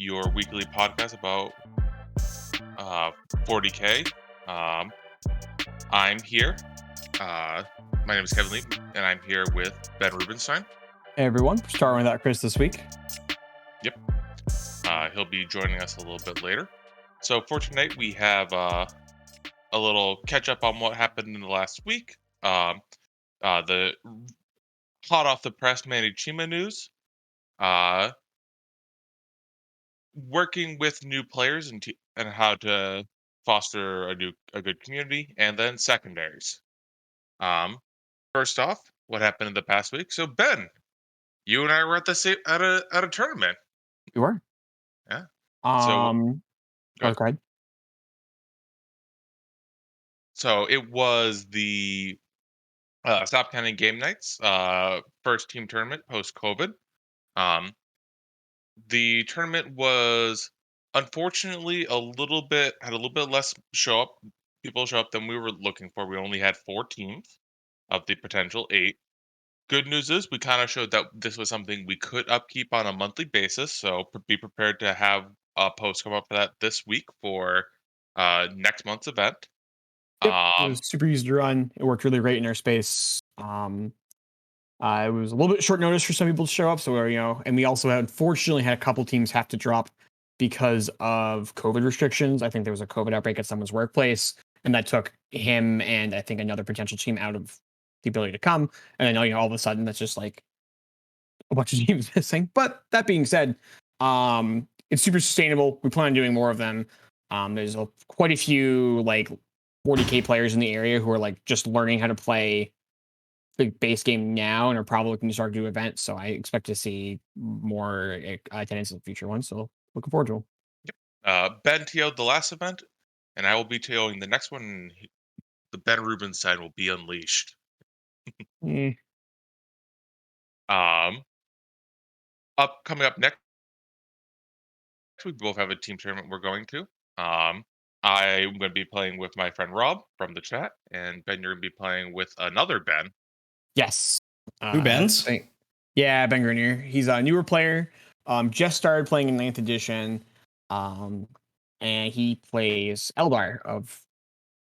your weekly podcast about 40K. Um, I'm here. Uh, my name is Kevin Lee, and I'm here with Ben Rubenstein. Hey everyone, starting without Chris this week. Yep. He'll be joining us a little bit later. So for tonight, we have a little catch up on what happened in the last week. The hot off the press Manny Chima news. Uh, Working with new players and how to foster a good community, and then secondaries. Um, First off, what happened in the past week? So Ben, you and I were at the same at a tournament. You were. Yeah. So Um. Oh, good. go ahead. So it was the Stop Counting Game Nights first team tournament post COVID. Um, the tournament was unfortunately had a little bit less people show up than we were looking for. We only had 4 teams of the potential 8. Good news is we kind of showed that this was something we could upkeep on a monthly basis. So be prepared to have a post come up for that this week for next month's event. Yep, it was Um, super easy to run. It worked really great in our space. It was a little bit short notice for some people to show up, so and we also unfortunately had a couple teams have to drop because of COVID restrictions. I think there was a COVID outbreak at someone's workplace, and that took him and I think another potential team out of the ability to come. And then all of a sudden that's just like a bunch of teams missing. But that being said, it's super sustainable. We plan on doing more of them. There's quite a few like 40K players in the area who are like just learning how to play the base game now and are probably looking to start do events. So I expect to see more attendance in the future ones. So looking forward to them. Ben TO'd the last event, and I will be TOing the next one. The Ben Rubin side will be unleashed. Eh, Um, Coming up next, we both have a team tournament we're going to. I'm going to be playing with my friend Rob from the chat, and Ben, you're going to be playing with another Ben. yes. Who bends? Yeah, Ben Grenier. He's a newer player. Just started playing in 9th edition. And he plays Eldar of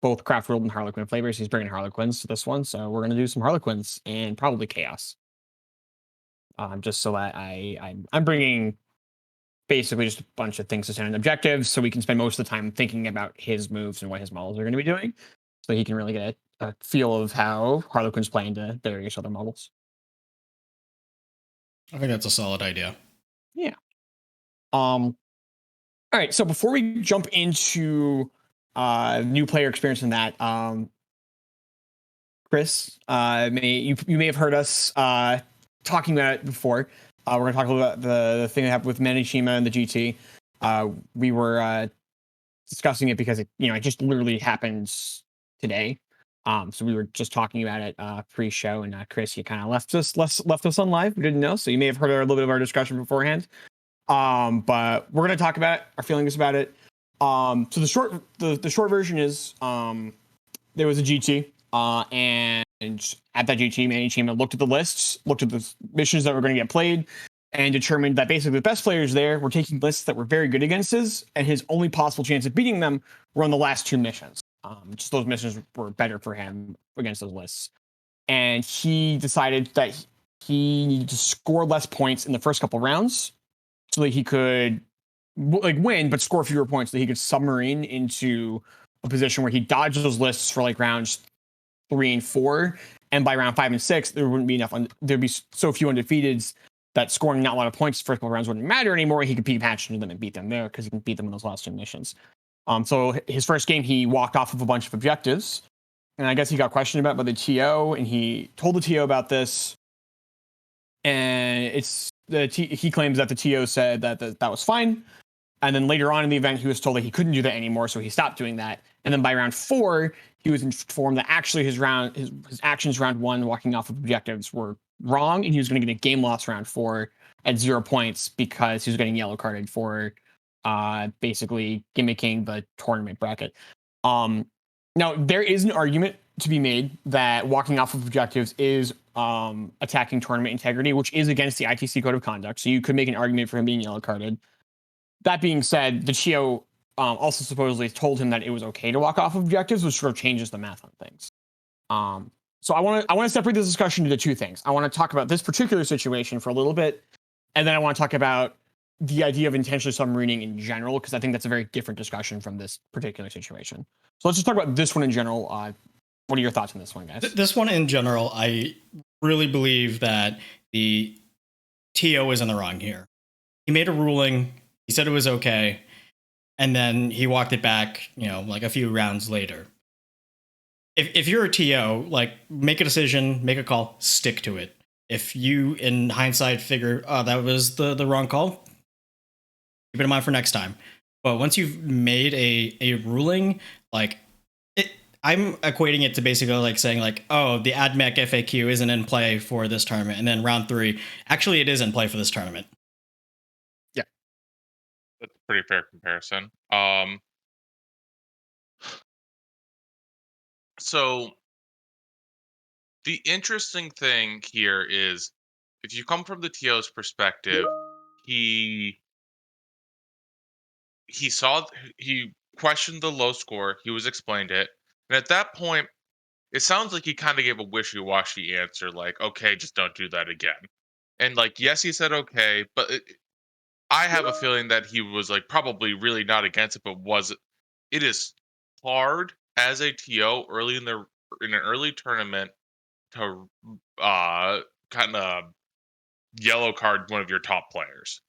both Craft World and Harlequin flavors. He's bringing Harlequins to this one, so we're gonna do some Harlequins and probably Chaos. Just so that I'm bringing basically just a bunch of things to send in objectives, so we can spend most of the time thinking about his moves and what his models are going to be doing, so he can really get a feel of how Harlequins play into various other models. I think that's a solid idea. Yeah. All right. So before we jump into new player experience in that, Chris, you may have heard us talking about it before. We're going to talk about the thing that happened with Manishima and the GT. We were discussing it because it just literally happens today. So we were just talking about it pre-show, and Chris, you kind of left us on live. We didn't know, so you may have heard a little bit of our discussion beforehand. But we're going to talk about our feelings about it. So the short version is there was a GT, and at that GT, Manny Chima looked at the lists, looked at the missions that were going to get played, and determined that basically the best players there were taking lists that were very good against his, and his only possible chance of beating them were on the last 2 missions. Just those missions were better for him against those lists. And he decided that he needed to score less points in the first couple rounds so that he could win, but score fewer points so that he could submarine into a position where he dodged those lists for like rounds 3 and 4. And by round 5 and 6, there wouldn't be enough. There'd be so few undefeateds that scoring not a lot of points the first couple rounds wouldn't matter anymore. He could peak patch into them and beat them there because he can beat them in those last 2 missions. So his first game, he walked off of a bunch of objectives, and I guess he got questioned about by the TO, and he told the TO about this. And he claims that the TO said that was fine. And then later on in the event, he was told that he couldn't do that anymore, so he stopped doing that. And then by round 4, he was informed that actually his actions round 1, walking off of objectives, were wrong, and he was going to get a game loss round 4 at 0 points because he was getting yellow carded for basically gimmicking the tournament bracket. Now there is an argument to be made that walking off of objectives is attacking tournament integrity, which is against the ITC code of conduct. So you could make an argument for him being yellow carded. That being said, the TO also supposedly told him that it was okay to walk off objectives, which sort of changes the math on things. So I want to separate this discussion into two things. I want to talk about this particular situation for a little bit, and then I want to talk about the idea of intentionally submarining in general, because I think that's a very different discussion from this particular situation. So let's just talk about this one in general. What are your thoughts on this one, guys? This one in general, I really believe that the TO is in the wrong here. He made a ruling. He said it was okay. And then he walked it back, like a few rounds later. If you're a TO, like, make a decision, make a call, stick to it. If you, in hindsight, figure, oh, that was the wrong call, keep it in mind for next time. But once you've made a ruling, like, I'm equating it to basically like saying like, oh, the AdMech FAQ isn't in play for this tournament. And then round 3, actually, it is in play for this tournament. Yeah. That's a pretty fair comparison. So the interesting thing here is, if you come from the TO's perspective, he questioned the low score. He was explained it, and at that point, it sounds like he kind of gave a wishy-washy answer, like, "Okay, just don't do that again." And like, yes, he said okay, but I have a feeling that he was like probably really not against it, but it is hard as a TO early in an early tournament to kind of yellow card one of your top players.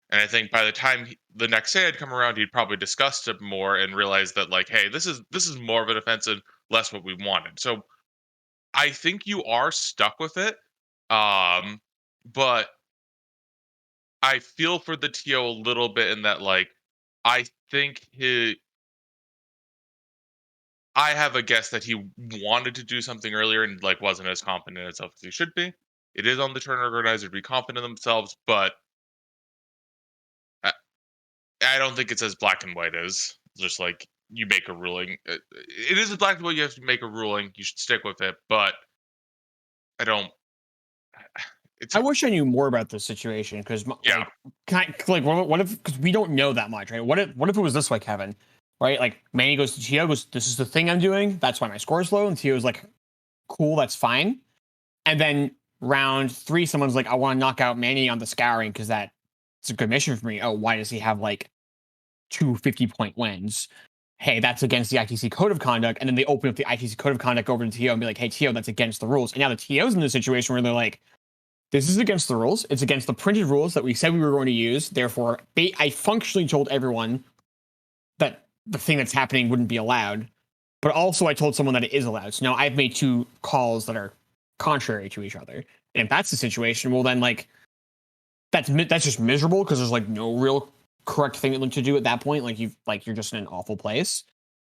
And I think by the time the next day had come around, he'd probably discussed it more and realized that like, hey, this is more of an offensive, less what we wanted. So I think you are stuck with it, but I feel for the TO a little bit in that like I think I have a guess that he wanted to do something earlier and like wasn't as confident in himself as he should be. It is on the tournament organizer to be confident in themselves, but I don't think it's as black and white as just like you make a ruling. It is as black and white. You have to make a ruling. You should stick with it, but I don't. It's I wish I knew more about this situation because, yeah. what if? Because we don't know that much, right? What if it was this way, Kevin? Right? Like Manny goes to Tio, goes, "This is the thing I'm doing. That's why my score is low." And Tio's like, "Cool, that's fine." And then round 3, someone's like, "I want to knock out Manny on the scouring because that's a good mission for me." Oh, why does he have like 2 50-point wins? Hey, that's against the ITC code of conduct. And then they open up the ITC code of conduct over to Tio and be like, "Hey, Tio, that's against the rules." And now the Tio's in the situation where they're like, "This is against the rules. It's against the printed rules that we said we were going to use. Therefore, I functionally told everyone that the thing that's happening wouldn't be allowed. But also, I told someone that it is allowed. So now I've made 2 calls that are contrary to each other. And if that's the situation, well, then like that's just miserable because there's like no real correct thing to do at that point. Like you're just in an awful place.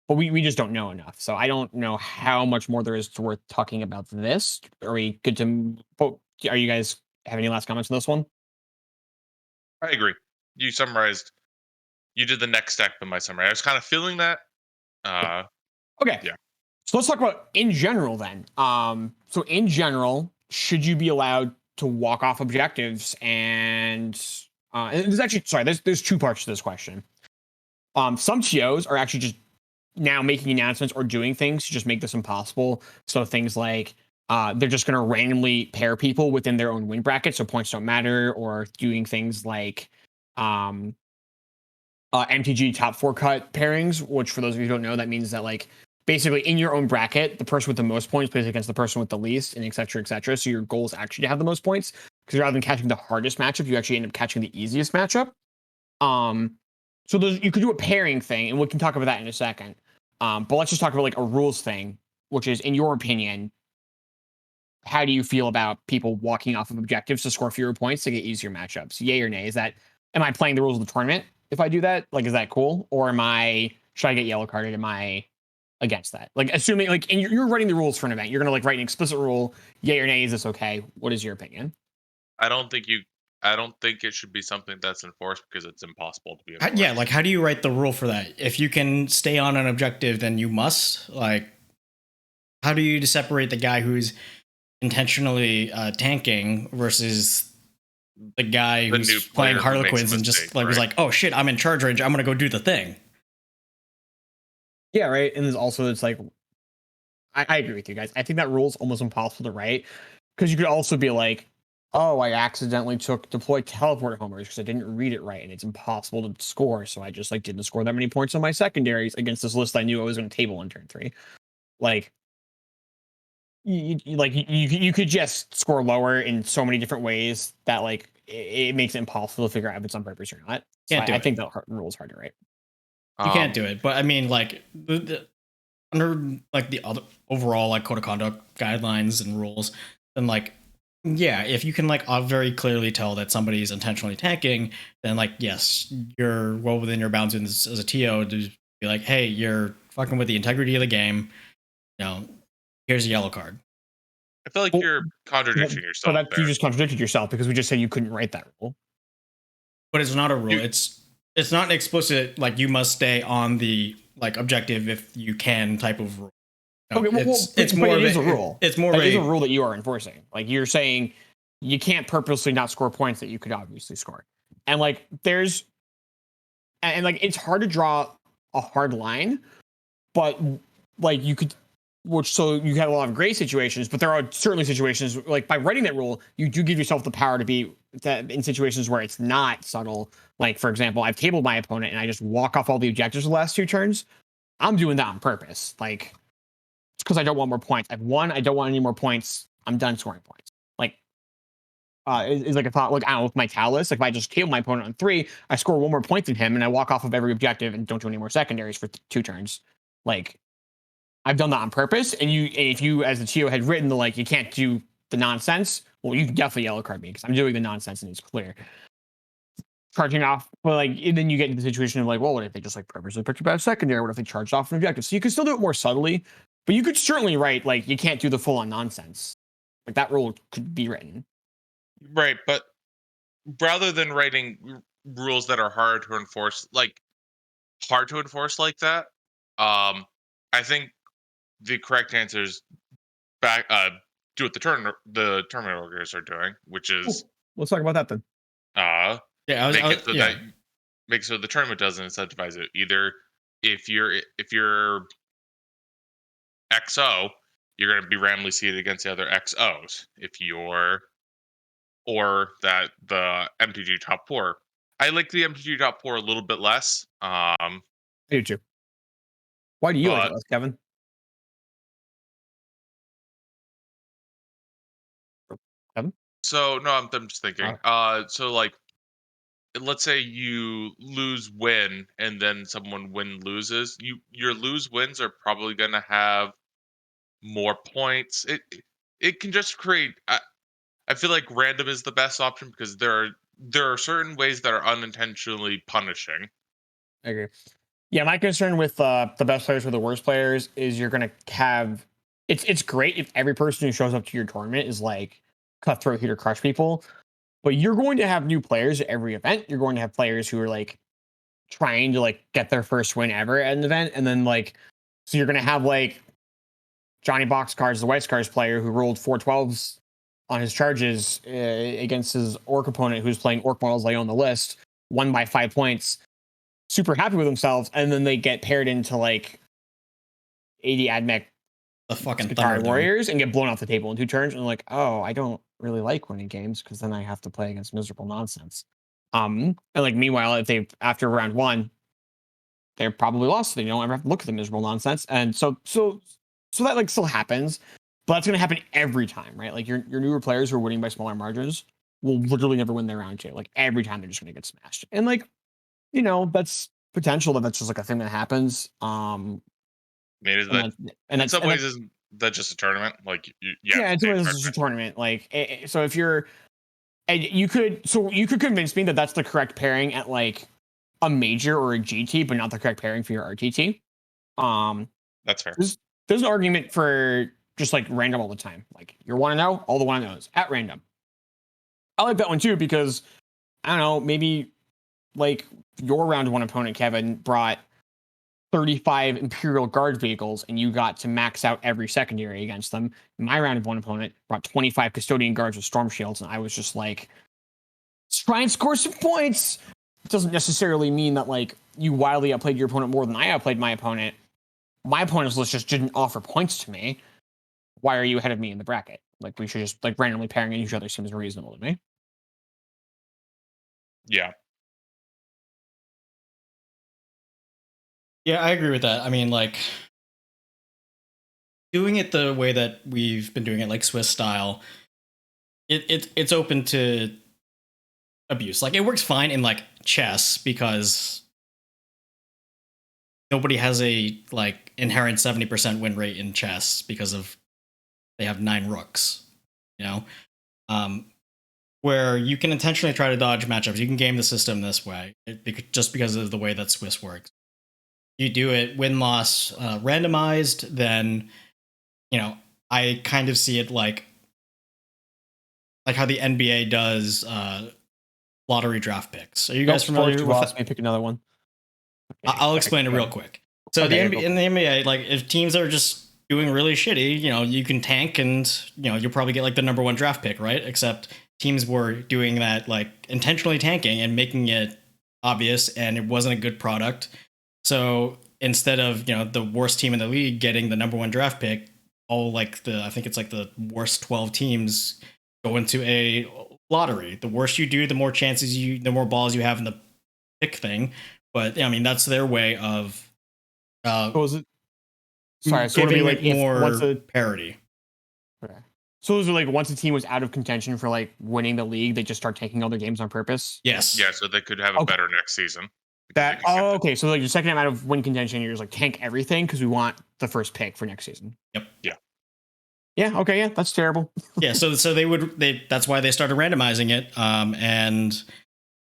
But we just don't know enough. So I don't know how much more there is to worth talking about this. Are we good to? Are you guys have any last comments on this one? I agree. You summarized. You did the next step in my summary. I was kind of feeling that. Okay. Yeah. So let's talk about in general then. So in general, should you be allowed to walk off objectives? And there's actually there's 2 parts to this question. Some TOs are actually just now making announcements or doing things to just make this impossible. So things like they're just going to randomly pair people within their own win bracket, so points don't matter, or doing things like MTG top 4 cut pairings, which for those of you who don't know, that means that like basically in your own bracket, the person with the most points plays against the person with the least, and et cetera, et cetera. So your goal is actually to have the most points, because rather than catching the hardest matchup, you actually end up catching the easiest matchup. So you could do a pairing thing, and we can talk about that in a second. But let's just talk about like a rules thing, which is, in your opinion, how do you feel about people walking off of objectives to score fewer points to get easier matchups? Yay or nay? Am I playing the rules of the tournament if I do that? Like, is that cool? Or should I get yellow carded? Am I against that? Like, assuming like you're writing the rules for an event, you're gonna like write an explicit rule, yay or nay, is this okay? What is your opinion? I don't think it should be something that's enforced because it's impossible to be enforced. Yeah, like how do you write the rule for that? If you can stay on an objective, then you must. Like, how do you separate the guy who's intentionally tanking versus the guy the who's new playing player who makes a Harlequins and just mistake, like was right? like, oh shit, I'm in charge range. I'm gonna go do the thing. Yeah, right. And there's also it's like I agree with you guys. I think that rule is almost impossible to write because you could also be like, oh, I accidentally took deploy teleport homers because I didn't read it right, and it's impossible to score. So I just like didn't score that many points on my secondaries against this list I knew I was going to table in turn 3. Like you could just score lower in so many different ways that like it makes it impossible to figure out if it's on purpose or not. So Can't do I it. think the rule is hard to write. You can't do it. But I mean, like under like the other overall like code of conduct guidelines and rules, then like yeah, if you can like very clearly tell that somebody's intentionally tanking, then like yes, you're well within your bounds as a TO to be like, hey, you're fucking with the integrity of the game. You know, here's a yellow card. I feel like Well, you're contradicting but yourself that you there. just contradicted yourself because we just said you couldn't write that rule. But it's not a rule. You, It's not an explicit like you must stay on the like objective if you can type of rule. No, Okay, it's but more it of is a rule. It's more That of is a a rule that you are enforcing. Like you're saying, you can't purposely not score points that you could obviously score. And like there's, and like it's hard to draw a hard line, but like you could, which so you have a lot of gray situations, but there are certainly situations like by writing that rule, you do give yourself the power to be that in situations where it's not subtle. Like for example, I've tabled my opponent and I just walk off all the objectives the last 2 turns. I'm doing that on purpose. Like it's because I don't want more points. I've won. I don't want any more points. I'm done scoring points. Like, it's like a thought. Like I don't know with my Talus. Like if I just kill my opponent on 3, I score 1 more point than him, and I walk off of every objective and don't do any more secondaries for 2 turns. Like I've done that on purpose. And if you as the TO had written the like you can't do the nonsense, well, you can definitely yellow card me because I'm doing the nonsense and it's clear. Charging off, but like and then you get into the situation of like, well, what if they just like purposely picked a bad secondary? What if they charged off an objective? So you can still do it more subtly, but you could certainly write like you can't do the full on nonsense. Like that rule could be written. right, but rather than writing rules that are hard to enforce like that, I think the correct answer is back do what the tournament organizers are doing, which is Cool. Let's talk about that then. uh yeah. make it so Yeah. that make so the tournament doesn't incentivize it. Either if you're XO, you're going to be randomly seeded against the other XOs. If you're or that the MTG top 4. I like the MTG top 4 a little bit less. I do too. Why do you like it But less, Kevin? Kevin? so no, I'm just thinking. So like let's say you lose win and then someone win loses. Your lose wins are probably going to have more points. It can just create I feel like random is the best option because there are certain ways that are unintentionally punishing. I agree. Yeah, my concern with the best players or the worst players is you're gonna have it's great if every person who shows up to your tournament is like cutthroat here to crush people, but you're going to have new players at every event. You're going to have players who are like trying to like get their first win ever at an event, and then like so you're gonna have like Johnny Boxcars, the White Scars player who rolled 412s on his charges against his Orc opponent who's playing Orc models they own the list, won by 5 points, super happy with themselves, and then they get paired into like 80 AdMech The fucking Guitar Thunderdome. Warriors and get blown off the table in 2 turns. And like, oh, I don't really like winning games because then I have to play against miserable nonsense. And like meanwhile, if they after round 1, they're probably lost. They don't ever have to look at the miserable nonsense. And so that like still happens, but that's gonna happen every time, right? Like your newer players who are winning by smaller margins will literally never win their round 2. Like every time they're just gonna get smashed. And like, that's potential that's just like a thing that happens. I mean, is And that that's and in that's some and ways that's isn't that just a tournament? Like you have yeah, to it's take always part just in a it. tournament. Like so if you're and you could convince me that that's the correct pairing at like a major or a GT, but not the correct pairing for your RTT. Um, That's fair. there's an argument for just like random all the time. Like you want to know all the one knows at random. I like that one too because I don't know, maybe like your round 1 opponent Kevin brought 35 Imperial Guard vehicles and you got to max out every secondary against them. My round of 1 opponent brought 25 Custodian Guards with Storm Shields, and I was just like, try and score some points. It doesn't necessarily mean that like you wildly outplayed your opponent more than I outplayed my opponent. My opponent's list just didn't offer points to me. Why are you ahead of me in the bracket? Like we should just like randomly pairing each other seems reasonable to me. Yeah. Yeah, I agree with that. I mean, like doing it the way that we've been doing it, like Swiss style, it's open to abuse. Like it works fine in like chess because nobody has a like inherent 70% win rate in chess because of they have 9 rooks, you know? Where you can intentionally try to dodge matchups. You can game the system this way just because of the way that Swiss works. You do it win-loss randomized, then, you know, I kind of see it like how the NBA does lottery draft picks. Are you guys familiar with that? Pick another one. Okay, I'll explain it real quick. So okay, in the NBA, like if teams are just doing really shitty, you know, you can tank and, you know, you'll probably get like the number 1 draft pick, right? Except teams were doing that like intentionally tanking and making it obvious, and it wasn't a good product. So instead of, you know, the worst team in the league getting the number 1 draft pick, all like I think it's like the worst 12 teams go into a lottery. The worse you do, the more chances the more balls you have in the pick thing. But I mean, that's their way of was it? Sorry, so giving like it more parity. Okay. So those are like once a team was out of contention for like winning the league, they just start taking all their games on purpose. Yes. Yeah, so they could have a better next season. Okay. So like your second out of win contention, you're just like tank everything because we want the first pick for next season. Yep. Yeah. Yeah. Okay. Yeah, that's terrible. Yeah. So that's why they started randomizing it. And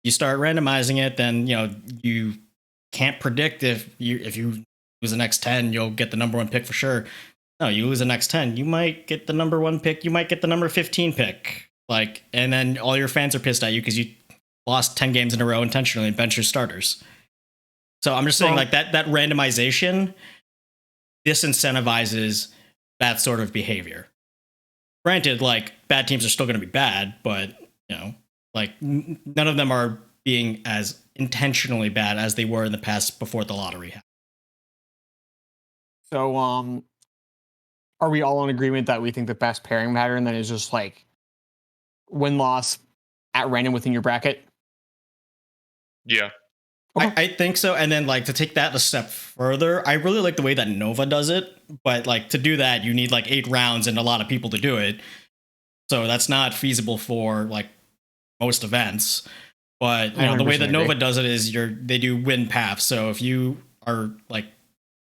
you start randomizing it, then you know you can't predict if you lose the next 10, you'll get the number 1 pick for sure. No, you lose the next 10, you might get the number 1 pick, you might get the number 15 pick. Like, and then all your fans are pissed at you because you lost 10 games in a row intentionally and bench your starters. So I'm just saying, like that randomization disincentivizes that sort of behavior. Granted, like bad teams are still going to be bad, but you know, like none of them are being as intentionally bad as they were in the past before the lottery happened. So are we all in agreement that we think the best pairing pattern then is just like win-loss at random within your bracket? Yeah. Okay. I think so. And then like to take that a step further, I really like the way that Nova does it. But like to do that, you need like 8 rounds and a lot of people to do it. So that's not feasible for like most events. But you know, the way that Nova does it is they do win paths. So if you are like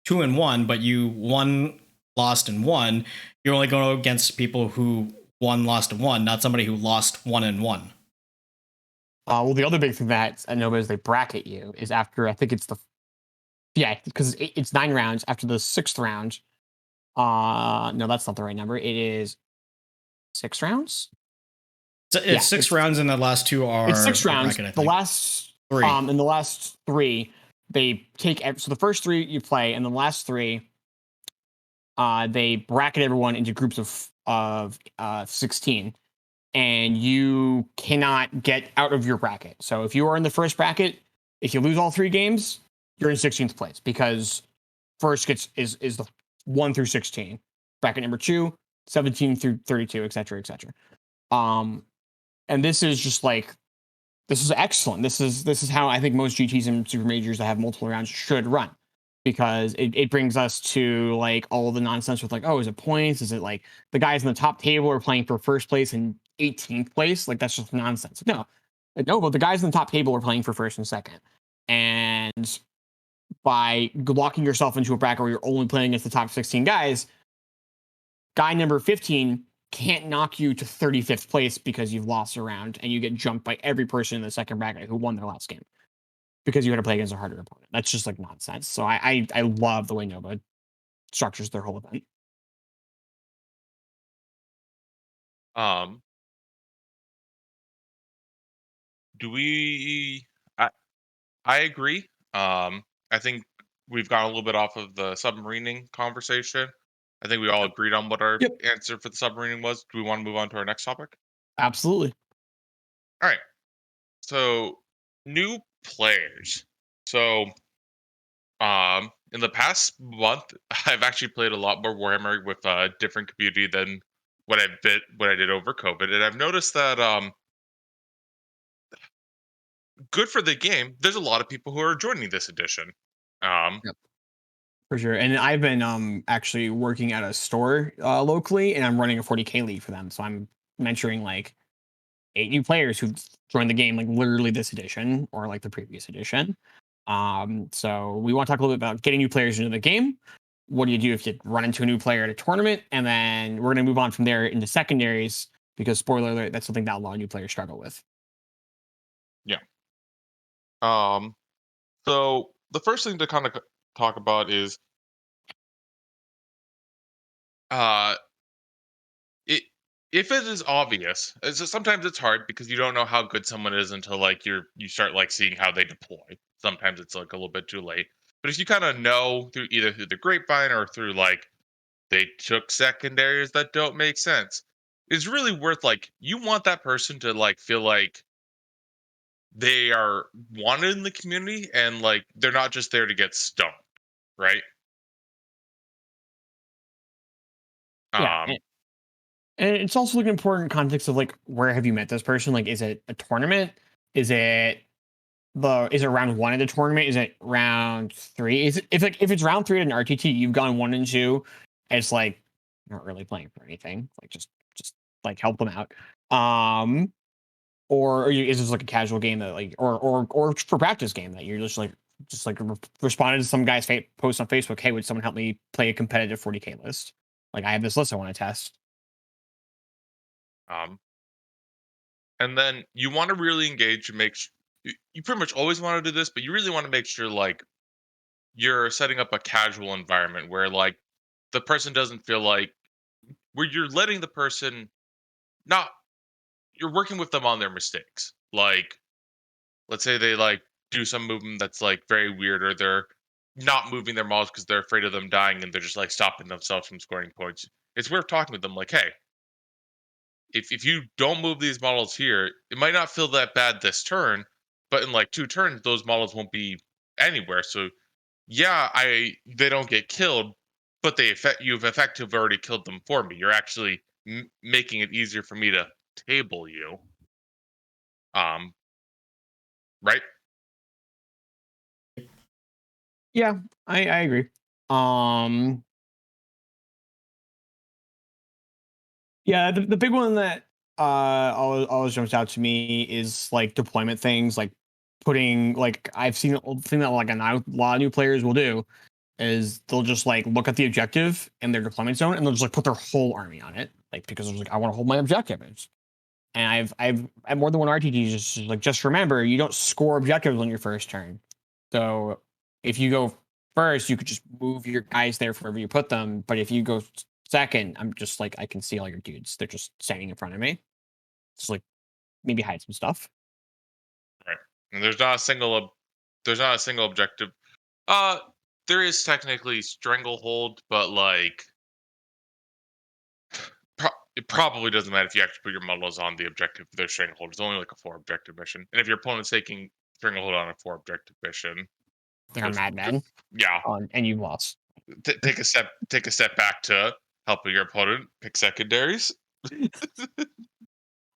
2-1, but you won, lost, and won, you're only going against people who won, lost, and won, not somebody who lost 1 and 1. Well, the other big thing that I know is they bracket you is after, I think it's because it's 9 rounds. After the 6th round, no, that's not the right number. It is 6 rounds. It's 6 rounds, and the last 2 are. It's 6 rounds. Bracket, the last 3. In the last 3, they take so the first 3 you play, and the last 3, they bracket everyone into groups of 16. And you cannot get out of your bracket. So if you are in the first bracket, if you lose all 3 games, you're in 16th place because first is the 1 through 16. Bracket number 2, 17 through 32, etc., etc. And this is just like, this is excellent. This is how I think most GTs and super majors that have multiple rounds should run, because it brings us to like all the nonsense with like, oh, is it points? Is it like the guys in the top table are playing for first place and 18th place? Like that's just nonsense. No, but the guys in the top table are playing for first and second. And by locking yourself into a bracket where you're only playing against the top 16 guys, guy number 15 can't knock you to 35th place because you've lost a round and you get jumped by every person in the second bracket who won their last game because you had to play against a harder opponent. That's just like nonsense. So I love the way Nova structures their whole event. Do we? I agree. I think we've gone a little bit off of the submarining conversation. I think we all agreed on what our answer for the submarining was. Do we want to move on to our next topic? Absolutely. All right. So new players. So in the past month, I've actually played a lot more Warhammer with a different community than what I did over COVID, and I've noticed that good for the game. There's a lot of people who are joining this edition. Um, Yep. For sure. And I've been actually working at a store locally, and I'm running a 40K league for them. So I'm mentoring like 8 new players who've joined the game like literally this edition or like the previous edition. So we want to talk a little bit about getting new players into the game. What do you do if you run into a new player at a tournament? And then we're going to move on from there into secondaries because spoiler alert, that's something that a lot of new players struggle with. yeah. Um, so the first thing to kind of talk about is uh, it if it is obvious. Sometimes it's hard because you don't know how good someone is until like you start like seeing how they deploy. Sometimes it's like a little bit too late. But if you kind of know through either through the grapevine or through like they took secondaries that don't make sense, it's really worth like you want that person to like feel like they are wanted in the community and like they're not just there to get stoned, right? Yeah. Um, And it's also like an important context of like where have you met this person? Like, is it a tournament? Is it is it round one of the tournament? Is it round three? Is it if it's round three at an RTT, you've gone 1 and 2, it's like not really playing for anything. Like just like help them out. Um or is this like a casual game that like or for practice game that you're just like responded to some guy's post on Facebook, hey, would someone help me play a competitive 40K list? Like I have this list I want to test. um, and then you want to really engage and you pretty much always want to do this, but you really want to make sure like you're setting up a casual environment where like the person doesn't feel like where you're letting the person not you're working with them on their mistakes. Like let's say they like do some movement that's like very weird or they're not moving their models because they're afraid of them dying and they're just like stopping themselves from scoring points. It's worth talking with them like, hey, if you don't move these models here, it might not feel that bad this turn, but in like 2 turns, those models won't be anywhere. So yeah, I they don't get killed, but you've effectively already killed them for me. You're actually making it easier for me to table you. Um, right? Yeah, I agree. Um, yeah, the big one that always jumps out to me is like deployment things, like putting like I've seen a thing that like a lot of new players will do is they'll just like look at the objective in their deployment zone and they'll just like put their whole army on it, like because they're like I want to hold my objective. And I've at more than one RTG just remember you don't score objectives on your first turn. So if you go first, you could just move your guys there wherever you put them. But if you go second, I'm just like I can see all your dudes. They're just standing in front of me. Just like maybe hide some stuff. Right. And there's not a single objective. Uh, there is technically stranglehold, but like it probably doesn't matter if you actually put your models on the objective. There's stranglehold. It's only like a 4 objective mission, and if your opponent's taking stranglehold on a 4 objective mission, They're just, just madmen. yeah, And you lost. take a step back to helping your opponent pick secondaries.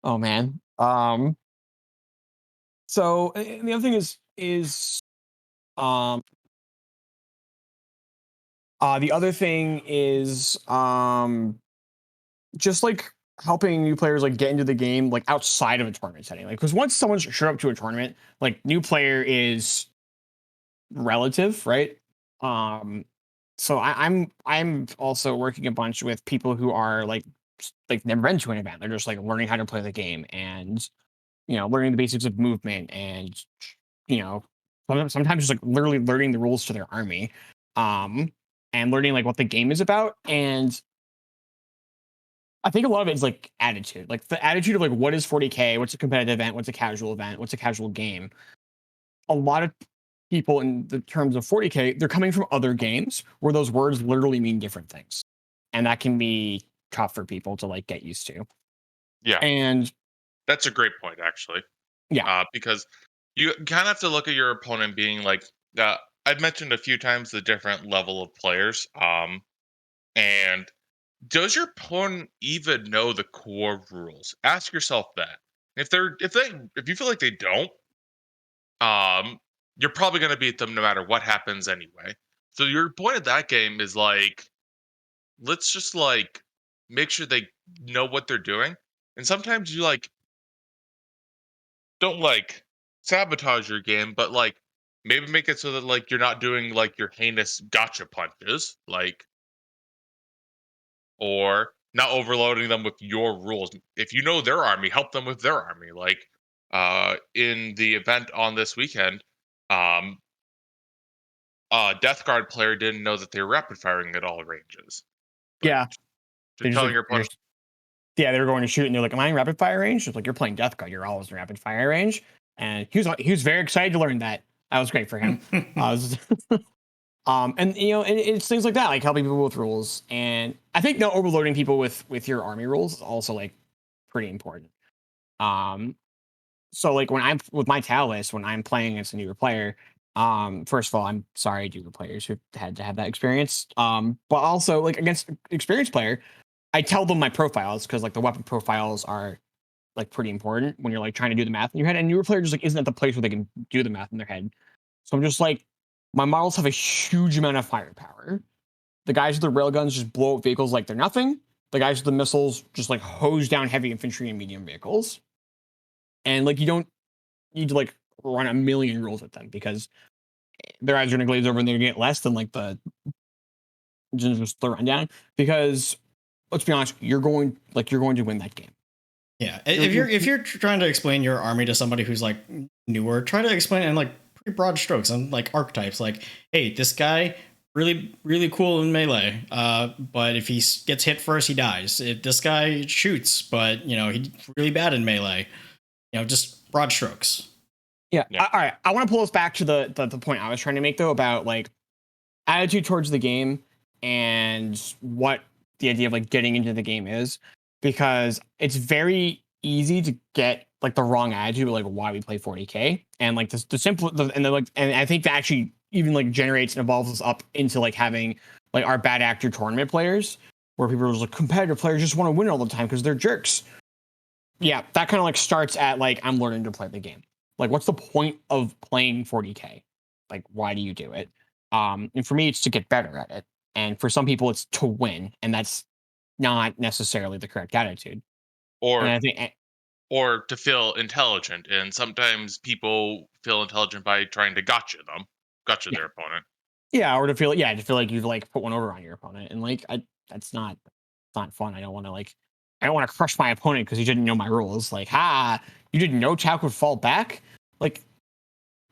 Oh man. So and the other thing is um the other thing is just like helping new players like get into the game like outside of a tournament setting. Like because once someone's showed up to a tournament, like new player is relative, right? Um so I'm also working a bunch with people who are like never been to an event. They're just like learning how to play the game and learning the basics of movement and you know sometimes just like literally learning the rules to their army. Um and learning like what the game is about. And I think a lot of it is like attitude, like the attitude of like what is 40K, what's a competitive event, what's a casual event, what's a casual game. A lot of people in the terms of 40K, they're coming from other games where those words literally mean different things, and that can be tough for people to like get used to. Yeah, And that's a great point, actually. Yeah. Because you kind of have to look at your opponent being like, uh, I've mentioned a few times the different level of players. And does your opponent even know the core rules? Ask yourself that. If you feel like they don't, um, you're probably going to beat them no matter what happens anyway. So your point of that game is like, let's just like make sure they know what they're doing. And sometimes you like don't like sabotage your game, but like maybe make it so that like you're not doing like your heinous gotcha punches, like or not overloading them with your rules. If you know their army, help them with their army. Like in the event on this weekend, um Death Guard player didn't know that they were rapid firing at all ranges. Like Yeah. They're just just telling like, your opponent. yeah, they were going to shoot and they're like, am I in rapid fire range? It's like, you're playing Death Guard. You're always in rapid fire range. And he was very excited to learn that. That was great for him. And and it's things like that, like helping people with rules. And I think no overloading people with your army rules is also like pretty important. Um, so like when I'm with my Tau list, when I'm playing against a newer player, first of all, I'm sorry to the players who had to have that experience. But also like against experienced player, I tell them my profiles because like the weapon profiles are like pretty important when you're like trying to do the math in your head. And newer player just like isn't at the place where they can do the math in their head. So I'm just like, my models have a huge amount of firepower. The guys with the railguns just blow up vehicles like they're nothing. The guys with the missiles just like hose down heavy infantry and medium vehicles. And like you don't need to like run a million rules with them because their eyes are gonna glaze over and they're gonna get less than like just the rundown. Because let's be honest, you're going to win that game. Yeah, if you're trying to explain your army to somebody who's like newer, try to explain it in like pretty broad strokes and like archetypes. Like, hey, this guy really cool in melee, but if he gets hit first, he dies. If this guy shoots, but he's really bad in melee. Just broad strokes. Yeah. Yeah. All right. I want to pull us back to the point I was trying to make though about like attitude towards the game and what the idea of like getting into the game is, because it's very easy to get like the wrong attitude of like why we play 40k and like the simple and then like and I think that actually even like generates and evolves us up into like having like our bad actor tournament players where people are just like competitive players just want to win all the time because they're jerks. Yeah, that kind of like starts at like I'm learning to play the game. Like, what's the point of playing 40k? Like, why do you do it? And for me, it's to get better at it. And for some people, it's to win, and that's not necessarily the correct attitude. And or I think, or to feel intelligent. And sometimes people feel intelligent by trying to gotcha yeah, their opponent. yeah, or to feel like you've like put one over on your opponent, and like that's not fun. I don't want to crush my opponent because he didn't know my rules. Like, you didn't know Chowk would fall back. Like,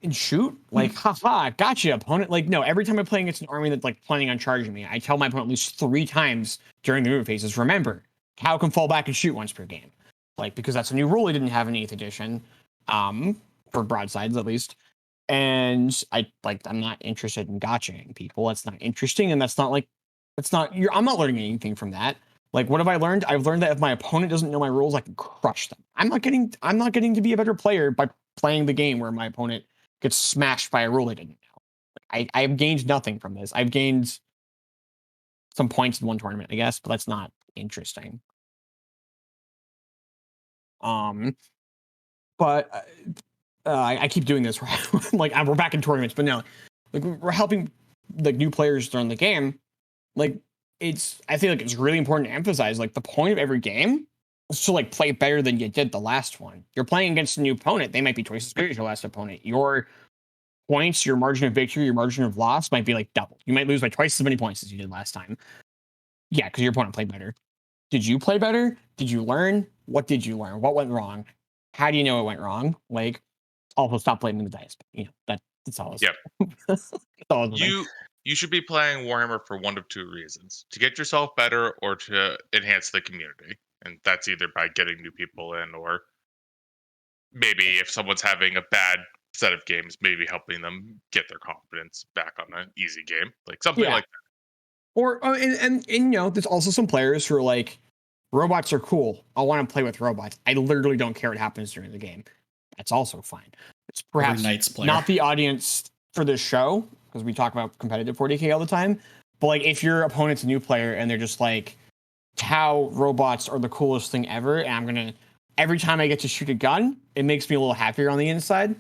and shoot, like, haha, gotcha, opponent. Like, no, every time I'm playing against an army that's like planning on charging me, I tell my opponent at least 3 times during the move phases, remember, Cow can fall back and shoot once per game. Like, because that's a new rule I didn't have in 8th edition. For broadsides at least. And I'm not interested in gotchaing people. That's not interesting, and I'm not learning anything from that. Like, what have I learned? I've learned that if my opponent doesn't know my rules, I can crush them. I'm not getting to be a better player by playing the game where my opponent gets smashed by a rule they didn't know. I've gained nothing from this. I've gained some points in one tournament, I guess, but that's not interesting. Um, but I keep doing this. Like, we're back in tournaments, but no, like we're helping like new players learn the game. Like, I feel like it's really important to emphasize like the point of every game is to like play better than you did the last one. You're playing against a new opponent; they might be twice as good as your last opponent. Your points, your margin of victory, your margin of loss might be like double. You might lose by twice as many points as you did last time. Yeah, because your opponent played better. Did you play better? Did you learn? What did you learn? What went wrong? How do you know it went wrong? Like, also stop blaming the dice. But, that's all. Yep. That's all I was saying. You should be playing Warhammer for one of two reasons: to get yourself better or to enhance the community. And that's either by getting new people in, or maybe if someone's having a bad set of games, maybe helping them get their confidence back on an easy game, like something Yeah. like that. Or there's also some players who are like, robots are cool. I want to play with robots. I literally don't care what happens during the game. That's also fine. It's Every perhaps Knights player. not the audience for this show, because we talk about competitive 40k all the time. But like, if your opponent's a new player and they're just like, Tau robots are the coolest thing ever, and every time I get to shoot a gun, it makes me a little happier on the inside.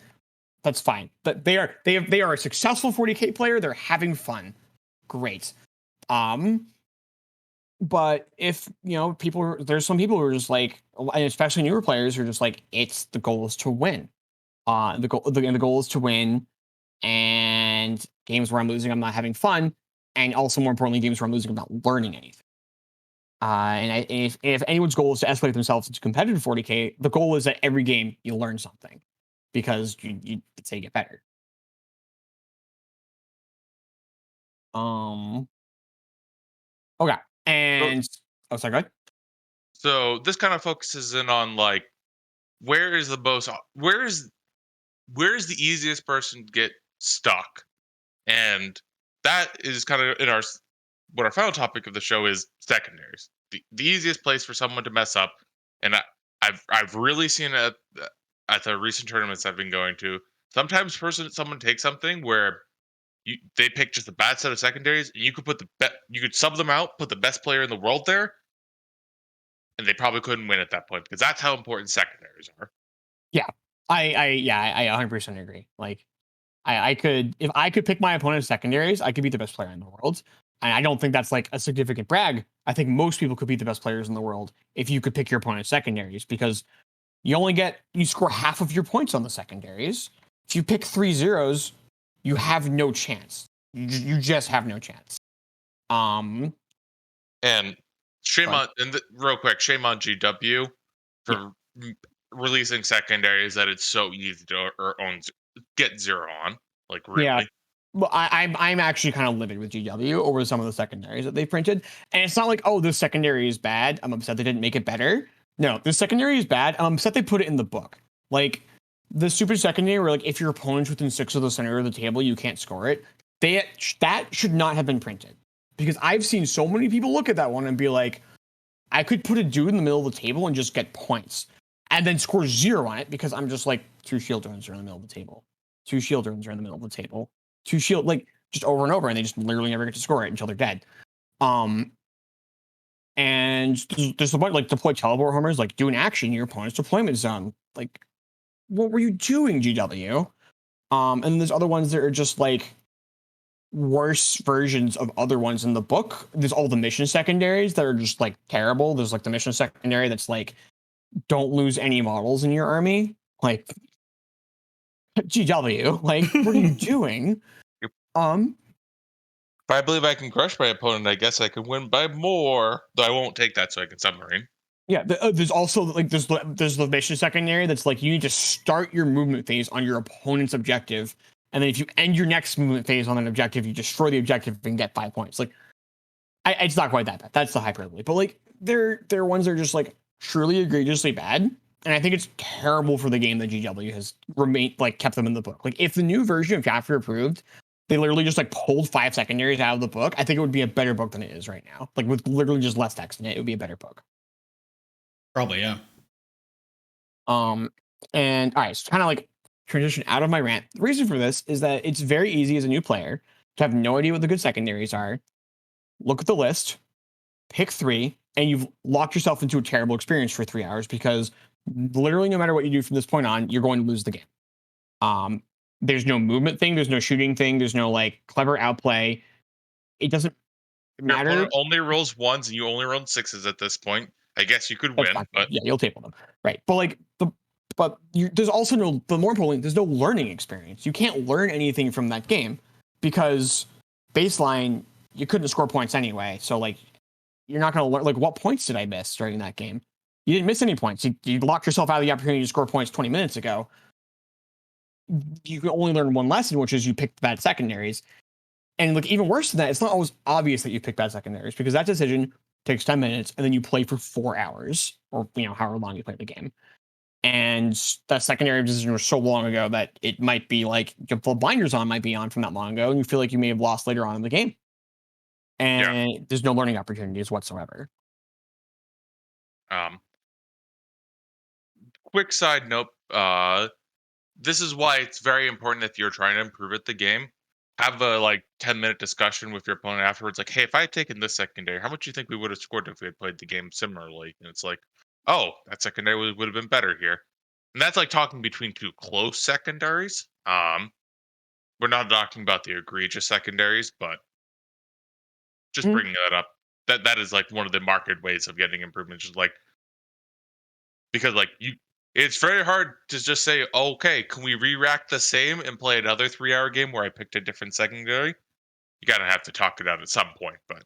That's fine. But they are a successful 40k player. They're having fun. Great. But if there's some people who are just like, and especially newer players who are just like, the goal is to win. The goal is to win, and games where I'm losing, I'm not having fun, and also more importantly, games where I'm losing, I'm not learning anything. And if anyone's goal is to escalate themselves into competitive 40k, the goal is that every game you learn something, because that's how you get better. Okay, and sorry, go ahead. So this kind of focuses in on like where is the easiest person to get stuck, and that is kind of in what our final topic of the show is: secondaries. The easiest place for someone to mess up, and I've really seen it at the recent tournaments I've been going to. Sometimes someone takes something where they pick just a bad set of secondaries, and you could you could sub them out, put the best player in the world there, and they probably couldn't win at that point, because that's how important secondaries are. Yeah, I 100% agree. Like, I could, if I could pick my opponent's secondaries, I could be the best player in the world. And I don't think that's like a significant brag. I think most people could be the best players in the world if you could pick your opponent's secondaries, because you score half of your points on the secondaries. If you pick 3 zeros, you have no chance. You just have no chance. And shame on, real quick, shame on GW for releasing secondaries that it's so easy to get zero on. Like, really? Yeah. Well, I'm actually kind of livid with GW over some of the secondaries that they printed, and it's not like, oh, this secondary is bad, I'm upset they didn't make it better. No, this secondary is bad, I'm upset they put it in the book. Like, the super secondary where, like, if your opponent's within 6 of the center of the table, you can't score it. That should not have been printed, because I've seen so many people look at that one and be like, I could put a dude in the middle of the table and just get points, and then score 0 on it, because I'm just like, 2 shield drones are in the middle of the table. 2 shield drones are in the middle of the table. 2 shield, like, just over and over, and they just literally never get to score it until they're dead. And there's a bunch, like, deploy teleport homers, like, do an action in your opponent's deployment zone. Like, what were you doing, GW? And there's other ones that are just like worse versions of other ones in the book. There's all the mission secondaries that are just like terrible. There's like the mission secondary that's like, don't lose any models in your army. Like, GW, like, what are you doing? Yep. If I believe I can crush my opponent, I guess I can win by more. Though I won't take that, so I can submarine. Yeah, there's also like there's the mission secondary that's like, you need to start your movement phase on your opponent's objective, and then if you end your next movement phase on an objective, you destroy the objective and get 5 points. Like, it's not quite that bad. That's the hyperbole, but like they're ones that are just like truly egregiously bad, and I think it's terrible for the game that GW has kept them in the book. Like, if the new version of Chapter approved, they literally just like pulled 5 secondaries out of the book, I think it would be a better book than it is right now. Like, with literally just less text in it, it would be a better book. Probably, yeah. And all right, so kind of like transition out of my rant. The reason for this is that it's very easy as a new player to have no idea what the good secondaries are. Look at the list, pick 3, and you've locked yourself into a terrible experience for 3 hours, because literally no matter what you do from this point on, you're going to lose the game. There's no movement thing, there's no shooting thing, there's no like clever outplay. It doesn't matter. Your opponent only rolls 1s and you only roll 6s at this point. I guess you could win, but yeah, you'll table them, right? But like there's also no. But more importantly, there's no learning experience. You can't learn anything from that game, because baseline you couldn't score points anyway. So like, you're not going to learn. Like, what points did I miss during that game? You didn't miss any points. You locked yourself out of the opportunity to score points 20 minutes ago. You can only learn one lesson, which is you picked bad secondaries. And like, even worse than that, it's not always obvious that you picked bad secondaries, because that decision takes 10 minutes and then you play for 4 hours, or however long you play the game. And that secondary decision was so long ago that it might be like the blinders on might be on from that long ago, and you feel like you may have lost later on in the game. And there's no learning opportunities whatsoever. Quick side note, this is why it's very important if you're trying to improve at the game, have a like 10-minute discussion with your opponent afterwards. Like, hey, if I had taken this secondary, how much do you think we would have scored if we had played the game similarly? And it's like, oh, that secondary would have been better here. And that's like talking between two close secondaries. We're not talking about the egregious secondaries, but just Mm. bringing that up. That is like one of the market ways of getting improvements. Just like because like it's very hard to just say, okay, can we re-rack the same and play another 3-hour game where I picked a different secondary? You gotta have to talk it out at some point, but